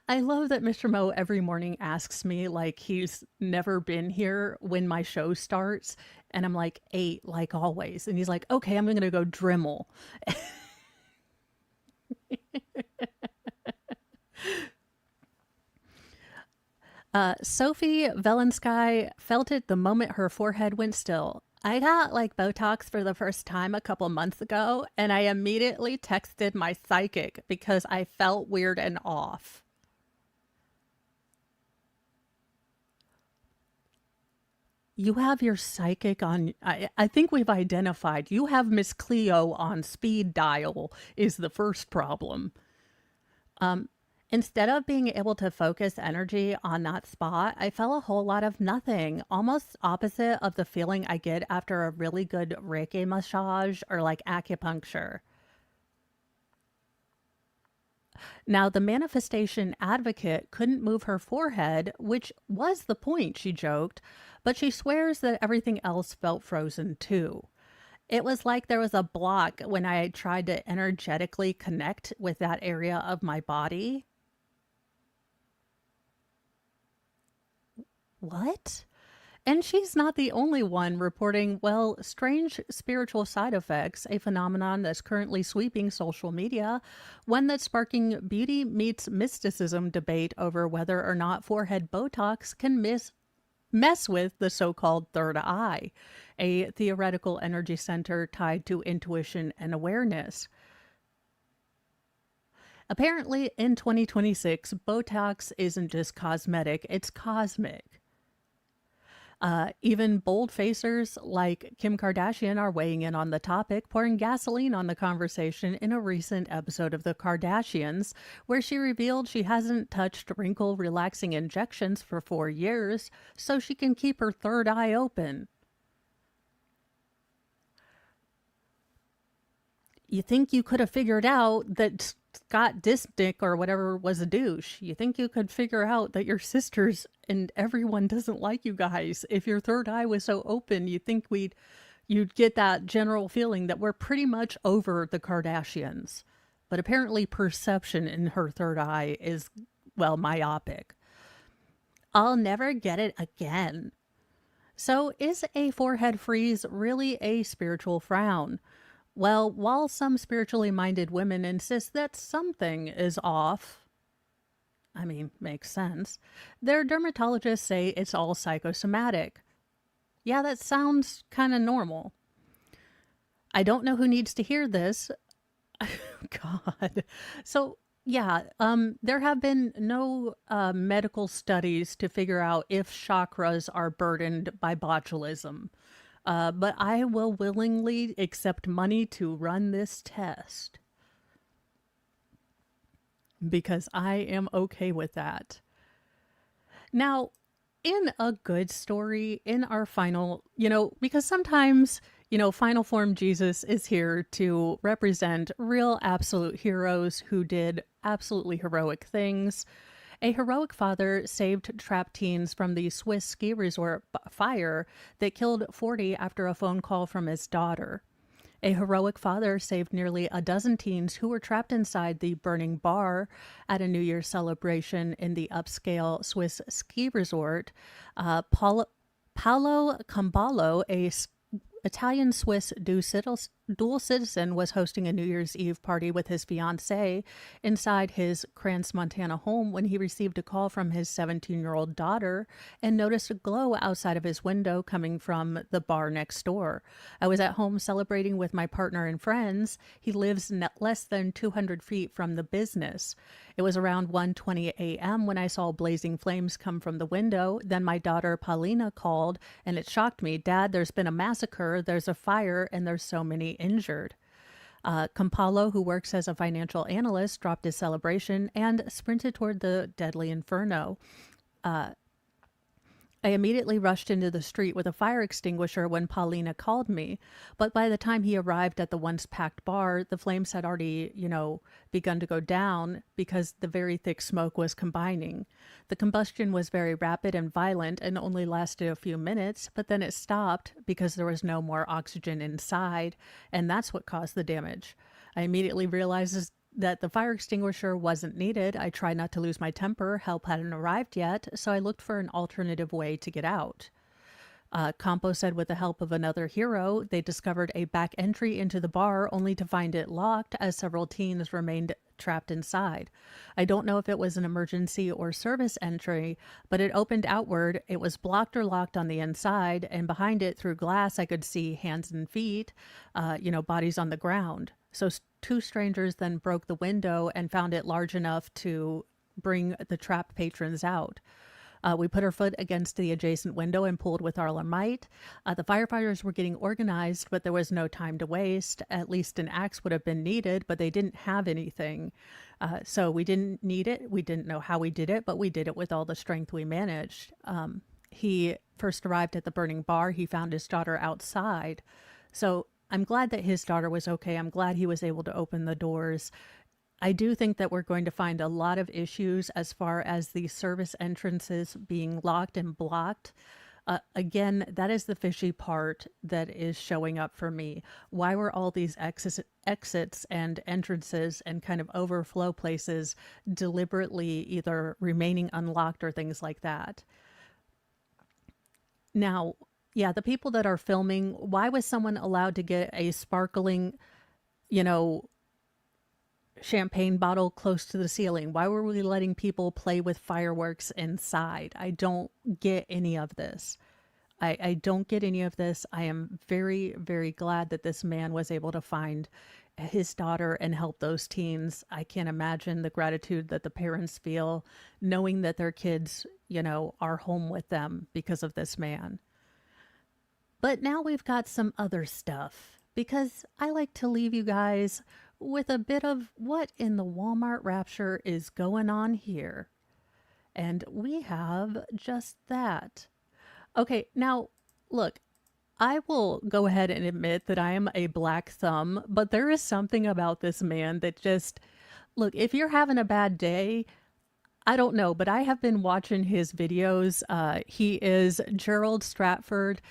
that Mr. Mo every morning asks me like he's never been here when my show starts. And I'm like, 8, like always. And he's like, okay, I'm going to go Dremel. Sophie Velensky felt it the moment her forehead went still. I got like Botox for the first time a couple months ago, and I immediately texted my psychic because I felt weird and off. You have your psychic on. I think we've identified you have Miss Cleo on speed dial, is the first problem. Um, Instead of being able to focus energy on that spot, I felt a whole lot of nothing, almost opposite of the feeling I get after a really good Reiki massage or like acupuncture. Now, the manifestation advocate couldn't move her forehead, which was the point, she joked, but she swears that everything else felt frozen too. It was like there was a block when I tried to energetically connect with that area of my body. What? And she's not the only one reporting, well, strange spiritual side effects, a phenomenon that's currently sweeping social media, one that's sparking beauty meets mysticism debate over whether or not forehead Botox can mess with the so-called third eye, a theoretical energy center tied to intuition and awareness. Apparently, in 2026, Botox isn't just cosmetic, it's cosmic. Even bold facers like Kim Kardashian are weighing in on the topic, pouring gasoline on the conversation in a recent episode of The Kardashians, where she revealed she hasn't touched wrinkle relaxing injections for 4 years so she can keep her third eye open. You think you could have figured out that Scott Disick or whatever was a douche. You think you could figure out that your sisters and everyone doesn't like you guys. If your third eye was so open, you'd get that general feeling that we're pretty much over the Kardashians. But apparently perception in her third eye is, well, myopic. I'll never get it again. So is a forehead freeze really a spiritual frown? Well, while some spiritually minded women insist that something is off, I mean, makes sense, their dermatologists say it's all psychosomatic. Yeah, that sounds kind of normal. I don't know who needs to hear this. God. So, yeah, there have been no medical studies to figure out if chakras are burdened by botulism. But I will willingly accept money to run this test because I am okay with that. Now, in a good story, in our final, because sometimes, final form Jesus is here to represent real absolute heroes who did absolutely heroic things. A heroic father saved trapped teens from the Swiss ski resort fire that killed 40 after a phone call from his daughter. A heroic father saved nearly a dozen teens who were trapped inside the burning bar at a New Year's celebration in the upscale Swiss ski resort. Paolo Camballo, a Italian-Swiss dual citizen, was hosting a New Year's Eve party with his fiancée inside his Crans, Montana home when he received a call from his 17-year-old daughter and noticed a glow outside of his window coming from the bar next door. I was at home celebrating with my partner and friends. He lives less than 200 feet from the business. It was around 1:20 a.m. when I saw blazing flames come from the window. Then my daughter Paulina called, and it shocked me. Dad, there's been a massacre, there's a fire, and there's so many injured. Campalo, who works as a financial analyst, dropped his celebration and sprinted toward the deadly inferno. I immediately rushed into the street with a fire extinguisher when Paulina called me, but by the time he arrived at the once packed bar, the flames had already, begun to go down because the very thick smoke was combining. The combustion was very rapid and violent and only lasted a few minutes, but then it stopped because there was no more oxygen inside, and that's what caused the damage. I immediately realized that the fire extinguisher wasn't needed. I tried not to lose my temper. Help hadn't arrived yet, so I looked for an alternative way to get out. Campo said with the help of another hero, they discovered a back entry into the bar only to find it locked as several teens remained trapped inside. I don't know if it was an emergency or service entry, but it opened outward. It was blocked or locked on the inside, and behind it, through glass, I could see hands and feet, bodies on the ground. So two strangers then broke the window and found it large enough to bring the trapped patrons out. We put our foot against the adjacent window and pulled with all our might. The firefighters were getting organized, but there was no time to waste. At least an axe would have been needed, but they didn't have anything. So we didn't need it. We didn't know how we did it, but we did it with all the strength we managed. He first arrived at the burning bar. He found his daughter outside. So I'm glad that his daughter was okay. I'm glad he was able to open the doors. I do think that we're going to find a lot of issues as far as the service entrances being locked and blocked. Again, that is the fishy part that is showing up for me. Why were all these exits and entrances and kind of overflow places deliberately either remaining unlocked or things like that? Now, yeah, the people that are filming, why was someone allowed to get a sparkling, champagne bottle close to the ceiling? Why were we letting people play with fireworks inside? I don't get any of this. I don't get any of this. I am very, very glad that this man was able to find his daughter and help those teens. I can't imagine the gratitude that the parents feel knowing that their kids, are home with them because of this man. But now we've got some other stuff, because I like to leave you guys with a bit of what in the Walmart rapture is going on here. And we have just that. Okay, now, look, I will go ahead and admit that I am a black thumb, but there is something about this man that just, look, if you're having a bad day, I don't know, but I have been watching his videos. He is Gerald Stratford.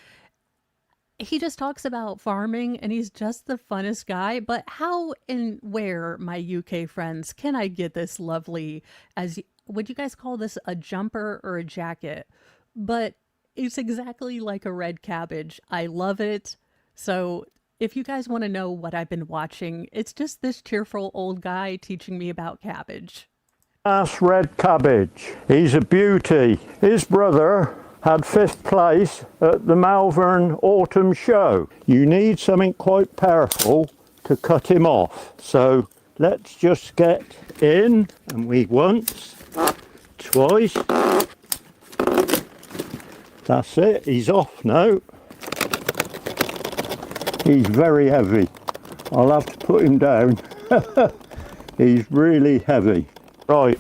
He just talks about farming and he's just the funnest guy. But how and where, my UK friends, can I get this lovely, would you guys call this a jumper or a jacket? But it's exactly like a red cabbage. I love it. So if you guys want to know what I've been watching, it's just this cheerful old guy teaching me about cabbage. That's red cabbage. He's a beauty. His brother had 5th place at the Malvern Autumn Show. You need something quite powerful to cut him off. So let's just get in, and we once, twice. That's it, he's off now. He's very heavy. I'll have to put him down. He's really heavy. Right,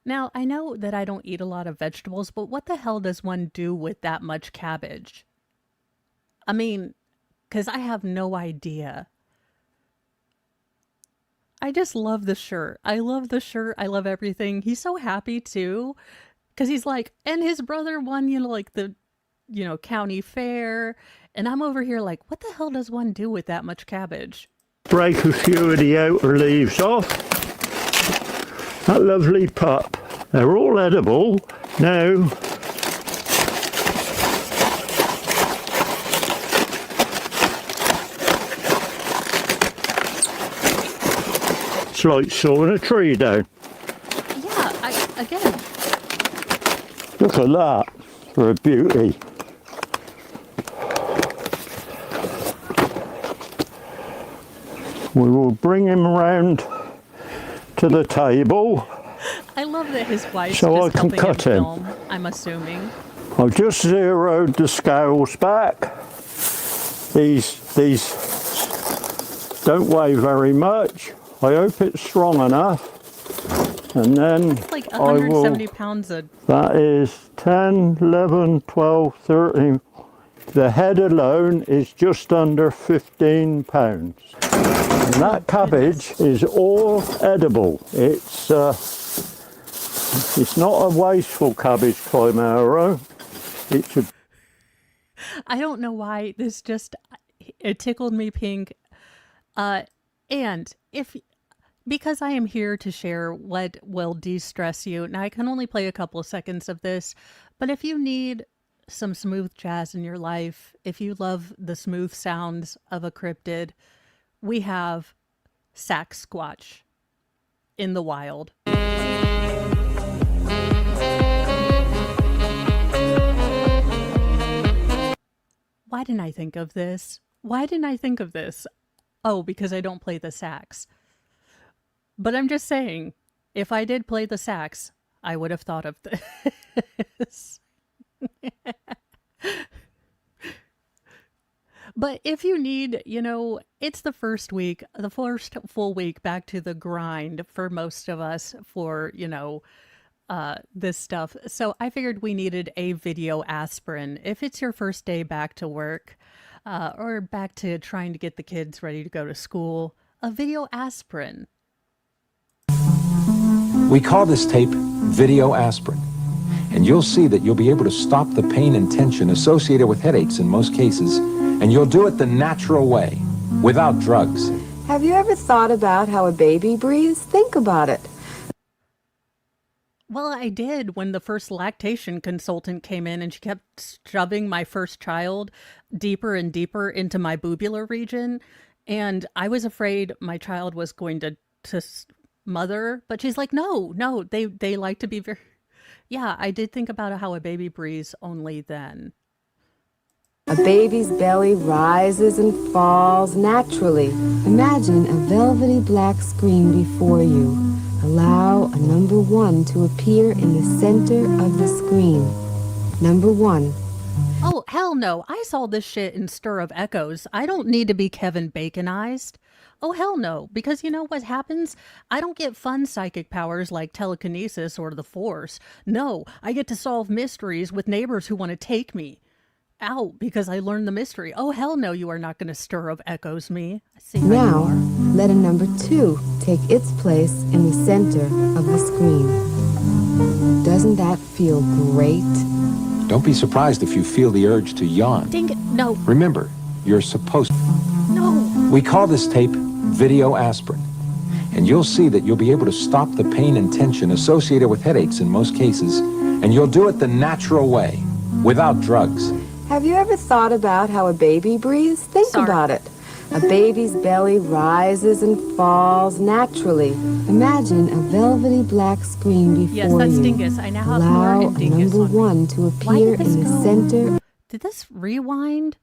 Now, I know that I don't eat a lot of vegetables, but what the hell does one do with that much cabbage? I mean, because I have no idea. I just love the shirt. I love the shirt. I love everything. He's so happy too, because he's like, and his brother won, the, county fair. And I'm over here like, what the hell does one do with that much cabbage? break a few of the outer leaves off. That lovely pup. They're all edible. Now, it's like sawing a tree down. Yeah, again. Look at that, for a beauty. We will bring him round to the table. I love that his wife's So just I can helping cut him. film, I'm assuming. I've just zeroed the scales back. These don't weigh very much. I hope it's strong enough. And then It's like I will, 170 pounds of... that is 10, 11, 12, 13. The head alone is just under 15 pounds. And that cabbage is all edible. It's not a wasteful cabbage, Clymero. It's a... I don't know why this just... It tickled me pink. And because I am here to share what will de-stress you, now I can only play a couple of seconds of this, but if you need some smooth jazz in your life, if you love the smooth sounds of a cryptid, we have Sasquatch in the wild. Why didn't I think of this? Why didn't I think of this? Oh, because I don't play the sax. But I'm just saying, if I did play the sax, I would have thought of this. But if you need, it's the first week, the first full week back to the grind for most of us for, this stuff. So I figured we needed a video aspirin. If it's your first day back to work, or back to trying to get the kids ready to go to school, a video aspirin. We call this tape video aspirin, and you'll see that you'll be able to stop the pain and tension associated with headaches in most cases, and you'll do it the natural way, without drugs. Have you ever thought about how a baby breathes? Think about it. Well, I did when the first lactation consultant came in and she kept shoving my first child deeper and deeper into my boobular region. And I was afraid my child was going to mother, but she's like, no, they like to be very... Yeah, I did think about how a baby breathes only then. A baby's belly rises and falls naturally. Imagine a velvety black screen before you. Allow a number 1 to appear in the center of the screen. Number 1. Oh, hell no. I saw this shit in Stir of Echoes. I don't need to be Kevin Baconized. Oh, hell no. Because you know what happens? I don't get fun psychic powers like telekinesis or the Force. No, I get to solve mysteries with neighbors who want to take me out because I learned the mystery. Oh, hell no, you are not going to Stir of Echoes me. I see how you Now, are. let a number 2 take its place in the center of the screen. Doesn't that feel great? Don't be surprised if you feel the urge to yawn. Dang it. No, Remember, you're supposed to. no. We call this tape video aspirin, and you'll see that you'll be able to stop the pain and tension associated with headaches in most cases, and you'll do it the natural way, without drugs. Have you ever thought about how a baby breathes? Think Sorry. about it. A baby's belly rises and falls naturally. Imagine a velvety black screen before Yes, that's you. Dingus. I now have Allow more a and Dingus number on me. 1 to Why appear did this in the go? center. Did this rewind?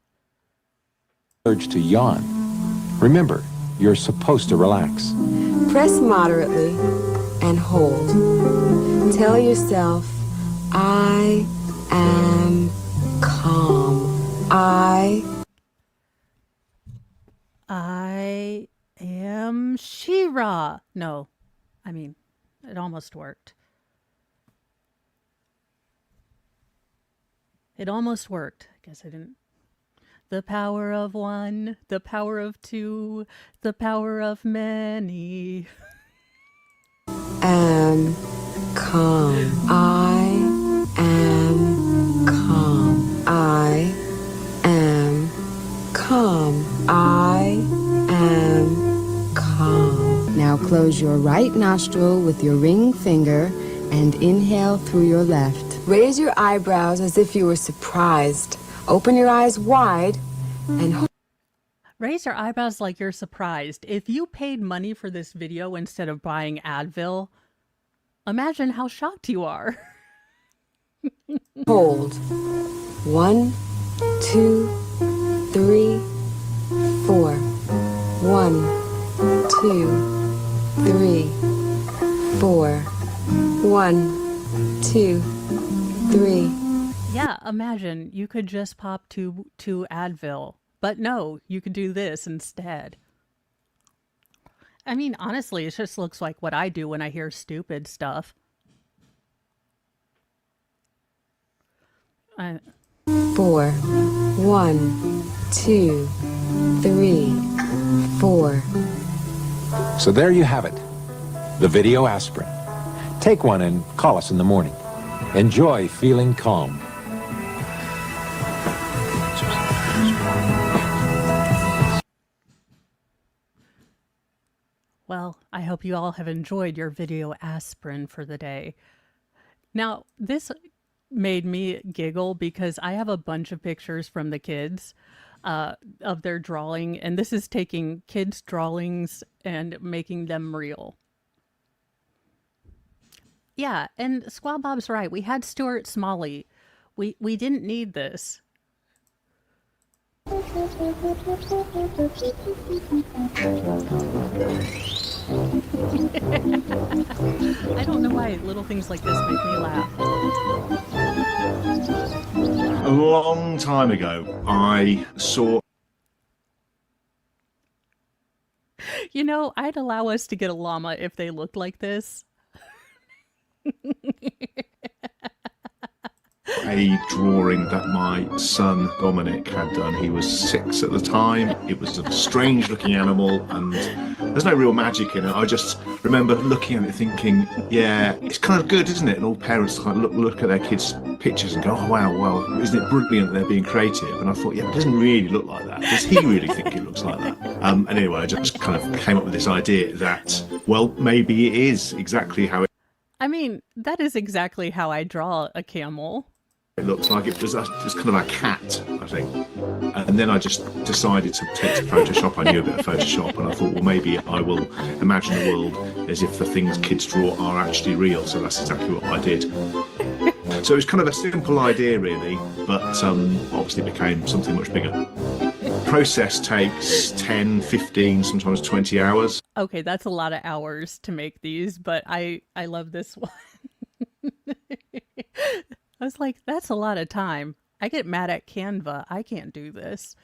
Urge to yawn. Remember, you're supposed to relax. Press moderately and hold. Tell yourself, I am calm. I am She-Ra. No, I mean, it almost worked. It almost worked. I guess I didn't. The power of one, the power of two, the power of many. am calm. I am calm. I am calm. I am calm. Now close your right nostril with your ring finger and inhale through your left. Raise your eyebrows as if you were surprised. Open your eyes wide and Raise your eyebrows like you're surprised. If you paid money for this video instead of buying Advil, imagine how shocked you are. hold. 1, 2, 3, 4. 1, 2, 3, 4. 1, 2, 3. Yeah, imagine you could just pop two Advil. But no, you could do this instead. I mean, honestly, it just looks like what I do when I hear stupid stuff. 4. 1, 2, 3, 4. So there you have it, the video aspirin. Take one and call us in the morning. Enjoy feeling calm. Well, I hope you all have enjoyed your video aspirin for the day. Now, this made me giggle because I have a bunch of pictures from the kids of their drawing, and this is taking kids' drawings and making them real. Yeah, and Squaw Bob's right. We had Stuart Smalley. We didn't need this. I don't know why little things like this make me laugh. A long time ago, I saw You know, I'd allow us to get a llama if they looked like this. a drawing that my son Dominic had done. He was 6 at the time. It was a strange looking animal and there's no real magic in it. I just remember looking at it thinking, yeah, it's kind of good, isn't it? And all parents kind of look at their kids' pictures and go, oh wow, well, isn't it brilliant that they're being creative? And I thought, yeah, it doesn't really look like that. Does he really think it looks like that? And anyway, I just kind of came up with this idea that, well, maybe it is exactly how I mean, that is exactly how I draw a camel. it looks like. It was just kind of a cat, I think. And then I just decided to take to Photoshop. I knew a bit of Photoshop, and I thought, well, maybe I will imagine the world as if the things kids draw are actually real. So that's exactly what I did. So it was kind of a simple idea, really, but obviously it became something much bigger. Process takes 10, 15, sometimes 20 hours. Okay, that's a lot of hours to make these, but I love this one. I was like, that's a lot of time. I get mad at Canva. I can't do this.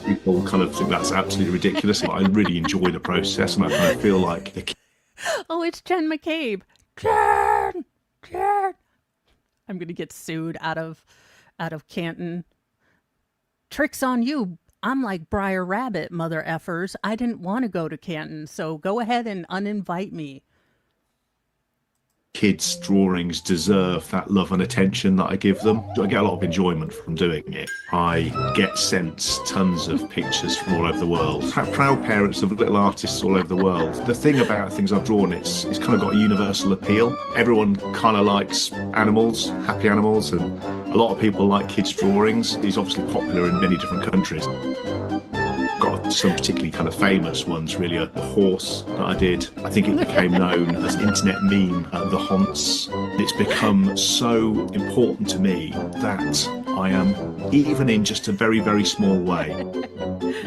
People kind of think that's absolutely ridiculous, but I really enjoy the process, and I kind of feel like the Oh, it's Jen McCabe. Jen. I'm gonna get sued out of Canton. Tricks on you. I'm like Briar Rabbit, mother effers. I didn't want to go to Canton, so go ahead and uninvite me. kids' drawings deserve that love and attention that I give them. I get a lot of enjoyment from doing it. I get sent tons of pictures from all over the world. Proud parents of little artists all over the world. The thing about things I've drawn, it's kind of got a universal appeal. Everyone kind of likes animals, happy animals, and a lot of people like kids' drawings. He's obviously popular in many different countries. Got some particularly kind of famous ones, really. A horse that I did. I think it became known as an internet meme, the Haunts. It's become so important to me that I am, even in just a very, very small way,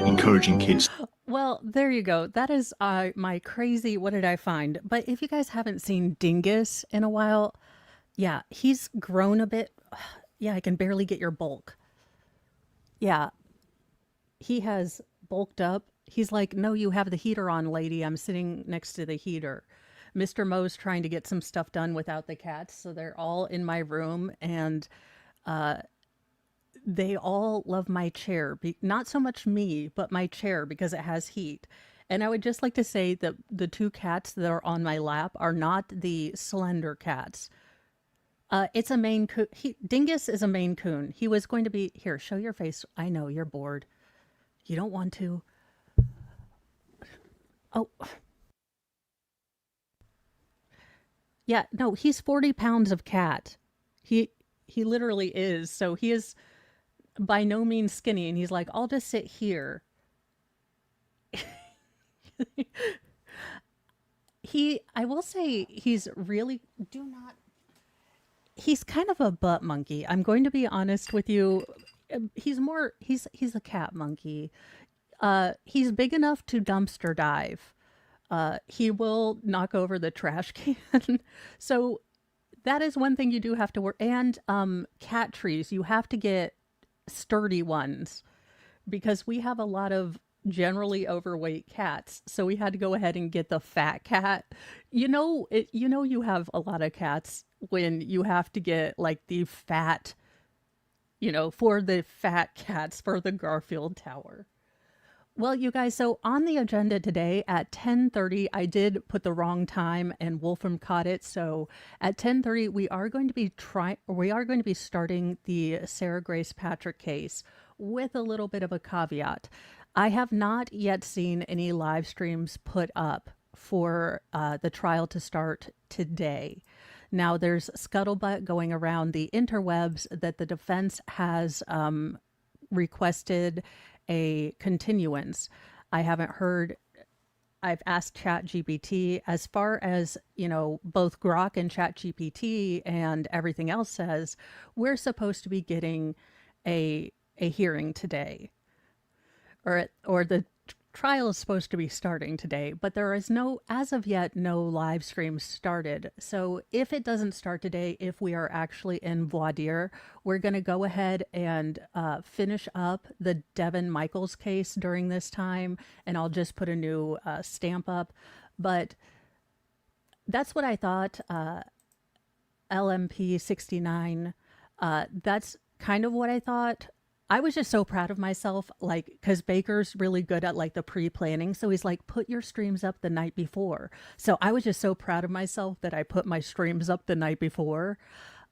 encouraging kids. Well, there you go. That is my crazy, what did I find? But if you guys haven't seen Dingus in a while, yeah, he's grown a bit. Yeah, I can barely get your bulk. Yeah, he has bulked up. He's like, no, you have the heater on, lady. I'm sitting next to the heater. Mr. Moe's trying to get some stuff done without the cats, so they're all in my room, and they all love my chair. Not so much me, but my chair, because it has heat. And I would just like to say that the two cats that are on my lap are not the slender cats. It's a Maine Coon. Dingus is a Maine Coon. He was going to be... Here, show your face. I know, you're bored. You don't want to. Oh. Yeah, no, he's 40 pounds of cat. He literally is. So he is by no means skinny. And he's like, I'll just sit here. I will say he's really, he's kind of a butt monkey. I'm going to be honest with you. He's a cat monkey. He's big enough to dumpster dive. He will knock over the trash can. So that is one thing you do have to work. And cat trees, you have to get sturdy ones because we have a lot of generally overweight cats. So we had to go ahead and get the fat cat. You have a lot of cats when you have to get like the fat, for the fat cats for the Garfield Tower. Well, you guys, so on the agenda today at 10:30, I did put the wrong time and Wolfram caught it. So at 10:30, we are going to be starting the Sarah Grace Patrick case with a little bit of a caveat. I have not yet seen any live streams put up for the trial to start today. Now, there's scuttlebutt going around the interwebs that the defense has requested a continuance. I haven't heard. I've asked ChatGPT. As far as, both Grok and ChatGPT and everything else says, we're supposed to be getting a hearing today, or the trial is supposed to be starting today, but there is as of yet, no live stream started. So if it doesn't start today, if we are actually in voir dire, we're going to go ahead and finish up the Devin Michaels case during this time, and I'll just put a new stamp up. But that's what I thought. LMP 69. That's kind of what I thought. I was just so proud of myself, because Baker's really good at the pre-planning. So he's like, put your streams up the night before. So I was just so proud of myself that I put my streams up the night before.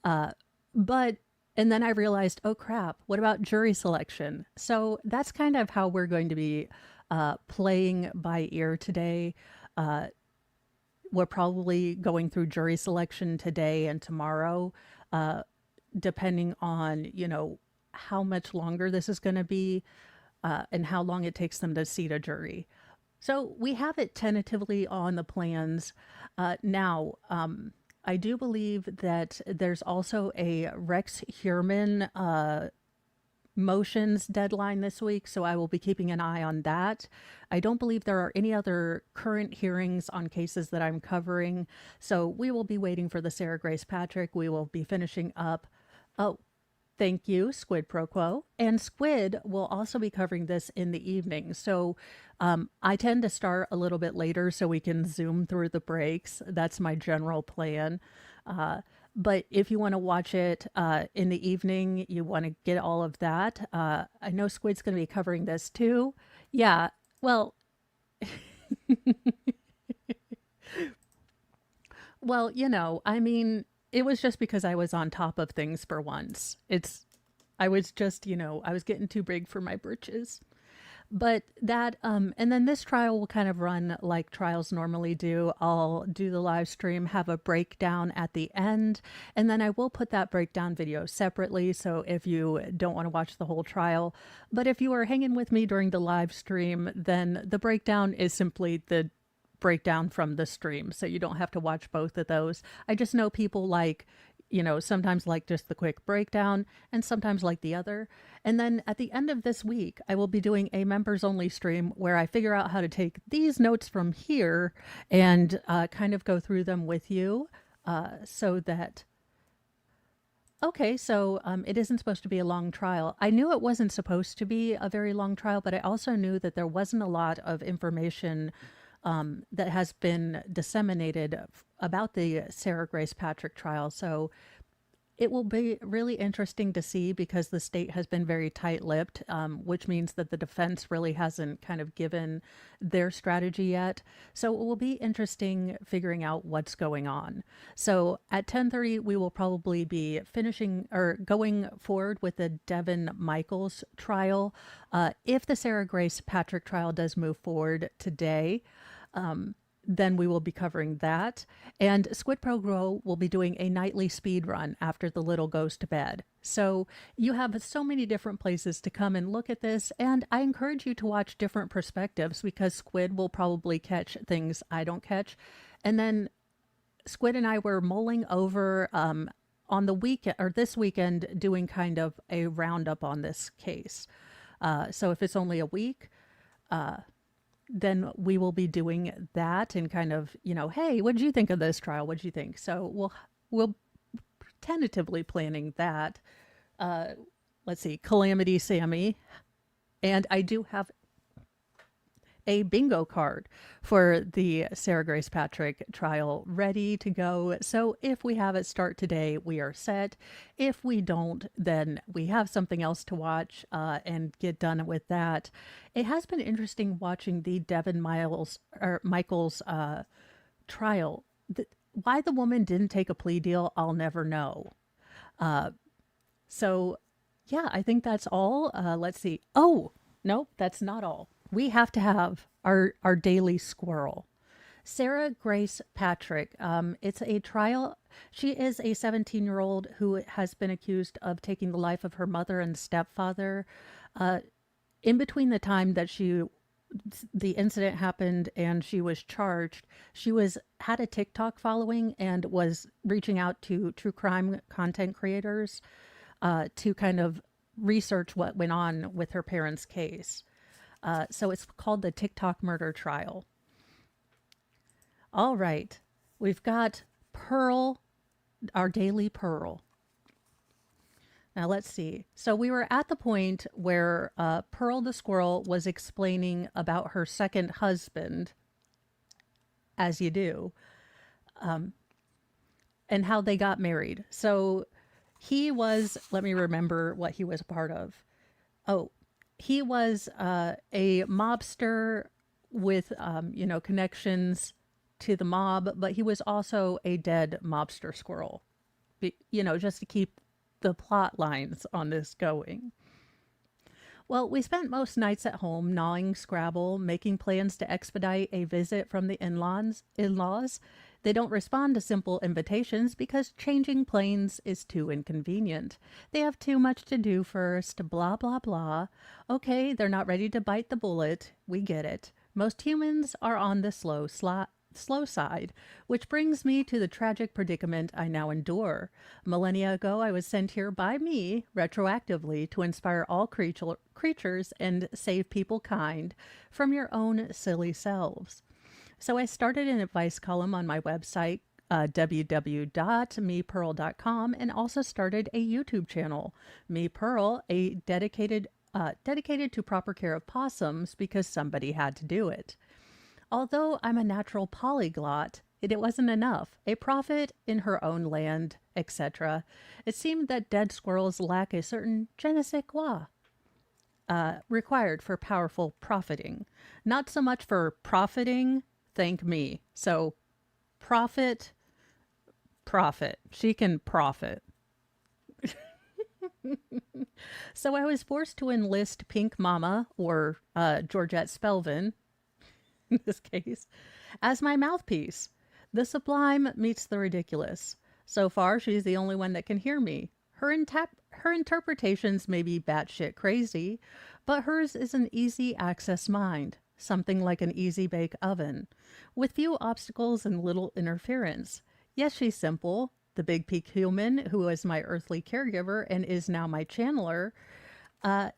And then I realized, oh crap, what about jury selection? So that's kind of how we're going to be playing by ear today. We're probably going through jury selection today and tomorrow, depending on, how much longer this is going to be and how long it takes them to seat a jury. So we have it tentatively on the plans. Now, I do believe that there's also a Rex Heuermann motions deadline this week, so I will be keeping an eye on that. I don't believe there are any other current hearings on cases that I'm covering, so we will be waiting for the Sarah Grace Patrick. We will be finishing up. Oh, thank you, Squid Pro Quo. And Squid will also be covering this in the evening. So I tend to start a little bit later so we can zoom through the breaks. That's my general plan. But if you want to watch it in the evening, you want to get all of that. I know Squid's going to be covering this too. Yeah, well, well, I mean, it was just because I was on top of things for once. I was just, I was getting too big for my britches. But that, and then this trial will kind of run like trials normally do. I'll do the live stream, have a breakdown at the end, and then I will put that breakdown video separately. So if you don't want to watch the whole trial, but if you are hanging with me during the live stream, then the breakdown is simply the breakdown from the stream. So you don't have to watch both of those. I just know people sometimes like just the quick breakdown and sometimes like the other. And then at the end of this week, I will be doing a members only stream where I figure out how to take these notes from here and kind of go through them with you so that. Okay, so it isn't supposed to be a long trial. I knew it wasn't supposed to be a very long trial, but I also knew that there wasn't a lot of information that has been disseminated about the Sarah Grace Patrick trial. So it will be really interesting to see because the state has been very tight-lipped, which means that the defense really hasn't kind of given their strategy yet. So it will be interesting figuring out what's going on. So at 10:30, we will probably be finishing or going forward with the Devin Michaels trial. If the Sarah Grace Patrick trial does move forward today, then we will be covering that. And Squid Pro Grow will be doing a nightly speed run after the little goes to bed. So you have so many different places to come and look at this. And I encourage you to watch different perspectives because Squid will probably catch things I don't catch. And then Squid and I were mulling over on the weekend or this weekend doing kind of a roundup on this case. So if it's only a week, then we will be doing that and kind of, hey, what did you think of this trial? What did you think? So we'll tentatively planning that. Let's see, Calamity Sammy. And I do have a bingo card for the Sarah Grace Patrick trial ready to go. So if we have it start today, we are set. If we don't, then we have something else to watch and get done with that. It has been interesting watching the Devin Michaels trial. Why the woman didn't take a plea deal, I'll never know. So yeah, I think that's all. Let's see. Oh, no, that's not all. We have to have our daily squirrel. Sarah Grace Patrick. It's a trial. She is a 17-year-old who has been accused of taking the life of her mother and stepfather. In between the time that the incident happened and she was charged, she had a TikTok following and was reaching out to true crime content creators to kind of research what went on with her parents' case. So it's called the TikTok murder trial. All right, we've got Pearl, our daily Pearl. Now let's see. So we were at the point where Pearl the squirrel was explaining about her second husband, as you do, and how they got married. So he was, let me remember what he was a part of. Oh, he was a mobster with, connections to the mob, but he was also a dead mobster squirrel, just to keep the plot lines on this going. Well, we spent most nights at home gnawing Scrabble, making plans to expedite a visit from the in-laws. They don't respond to simple invitations because changing planes is too inconvenient. They have too much to do first, blah, blah, blah. Okay, they're not ready to bite the bullet. We get it. Most humans are on the slow side, which brings me to the tragic predicament I now endure. Millennia ago, I was sent here by me, retroactively, to inspire all creatures and save people kind from your own silly selves. So I started an advice column on my website, www.mepearl.com, and also started a YouTube channel, Me Pearl, dedicated to proper care of possums because somebody had to do it. Although I'm a natural polyglot, it wasn't enough. A prophet in her own land, etc. It seemed that dead squirrels lack a certain je ne sais quoi required for powerful profiting. Not so much for profiting, thank me. So, profit. She can profit. So I was forced to enlist Pink Mama, or Georgette Spelvin, in this case, as my mouthpiece. The sublime meets the ridiculous. So far, she's the only one that can hear me. Her interpretations may be batshit crazy, but hers is an easy access mind, something like an easy bake oven, with few obstacles and little interference. Yes, she's simple. The big peak human, who is my earthly caregiver and is now my channeler,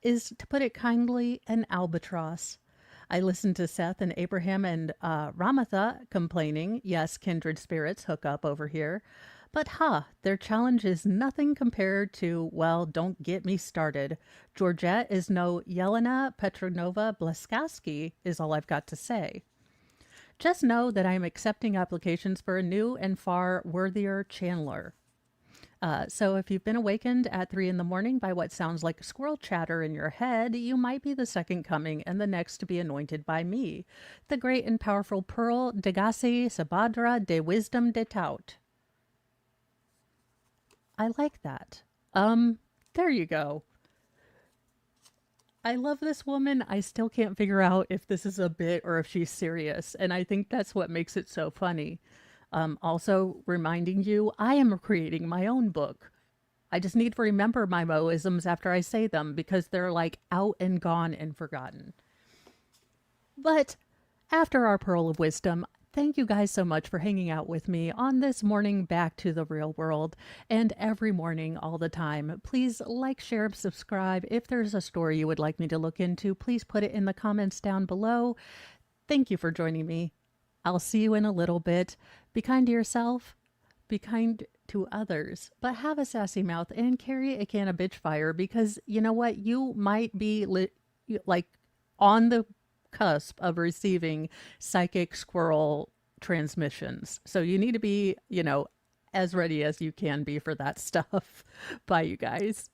is, to put it kindly, an albatross. I listened to Seth and Abraham and Ramatha complaining, yes, kindred spirits hook up over here. But their challenge is nothing compared to, well, don't get me started. Georgette is no Yelena Petrovna Blaskowski, is all I've got to say. Just know that I am accepting applications for a new and far worthier channeler. So if you've been awakened at 3 a.m. by what sounds like squirrel chatter in your head, you might be the second coming and the next to be anointed by me, the great and powerful Pearl Degasi Sabadra de Wisdom de Tout. I like that. There you go. I love this woman. I still can't figure out if this is a bit or if she's serious, and I think that's what makes it so funny. Also reminding you, I am creating my own book. I just need to remember my moisms after I say them because they're like out and gone and forgotten. But after our pearl of wisdom, thank you guys so much for hanging out with me on this morning back to the real world and every morning all the time. Please like, share, and subscribe. If there's a story you would like me to look into, please put it in the comments down below. Thank you for joining me. I'll see you in a little bit. Be kind to yourself. Be kind to others. But have a sassy mouth and carry a can of bitch fire because you know what? You might be like on the cusp of receiving psychic squirrel transmissions. So you need to be, as ready as you can be for that stuff. Bye, you guys.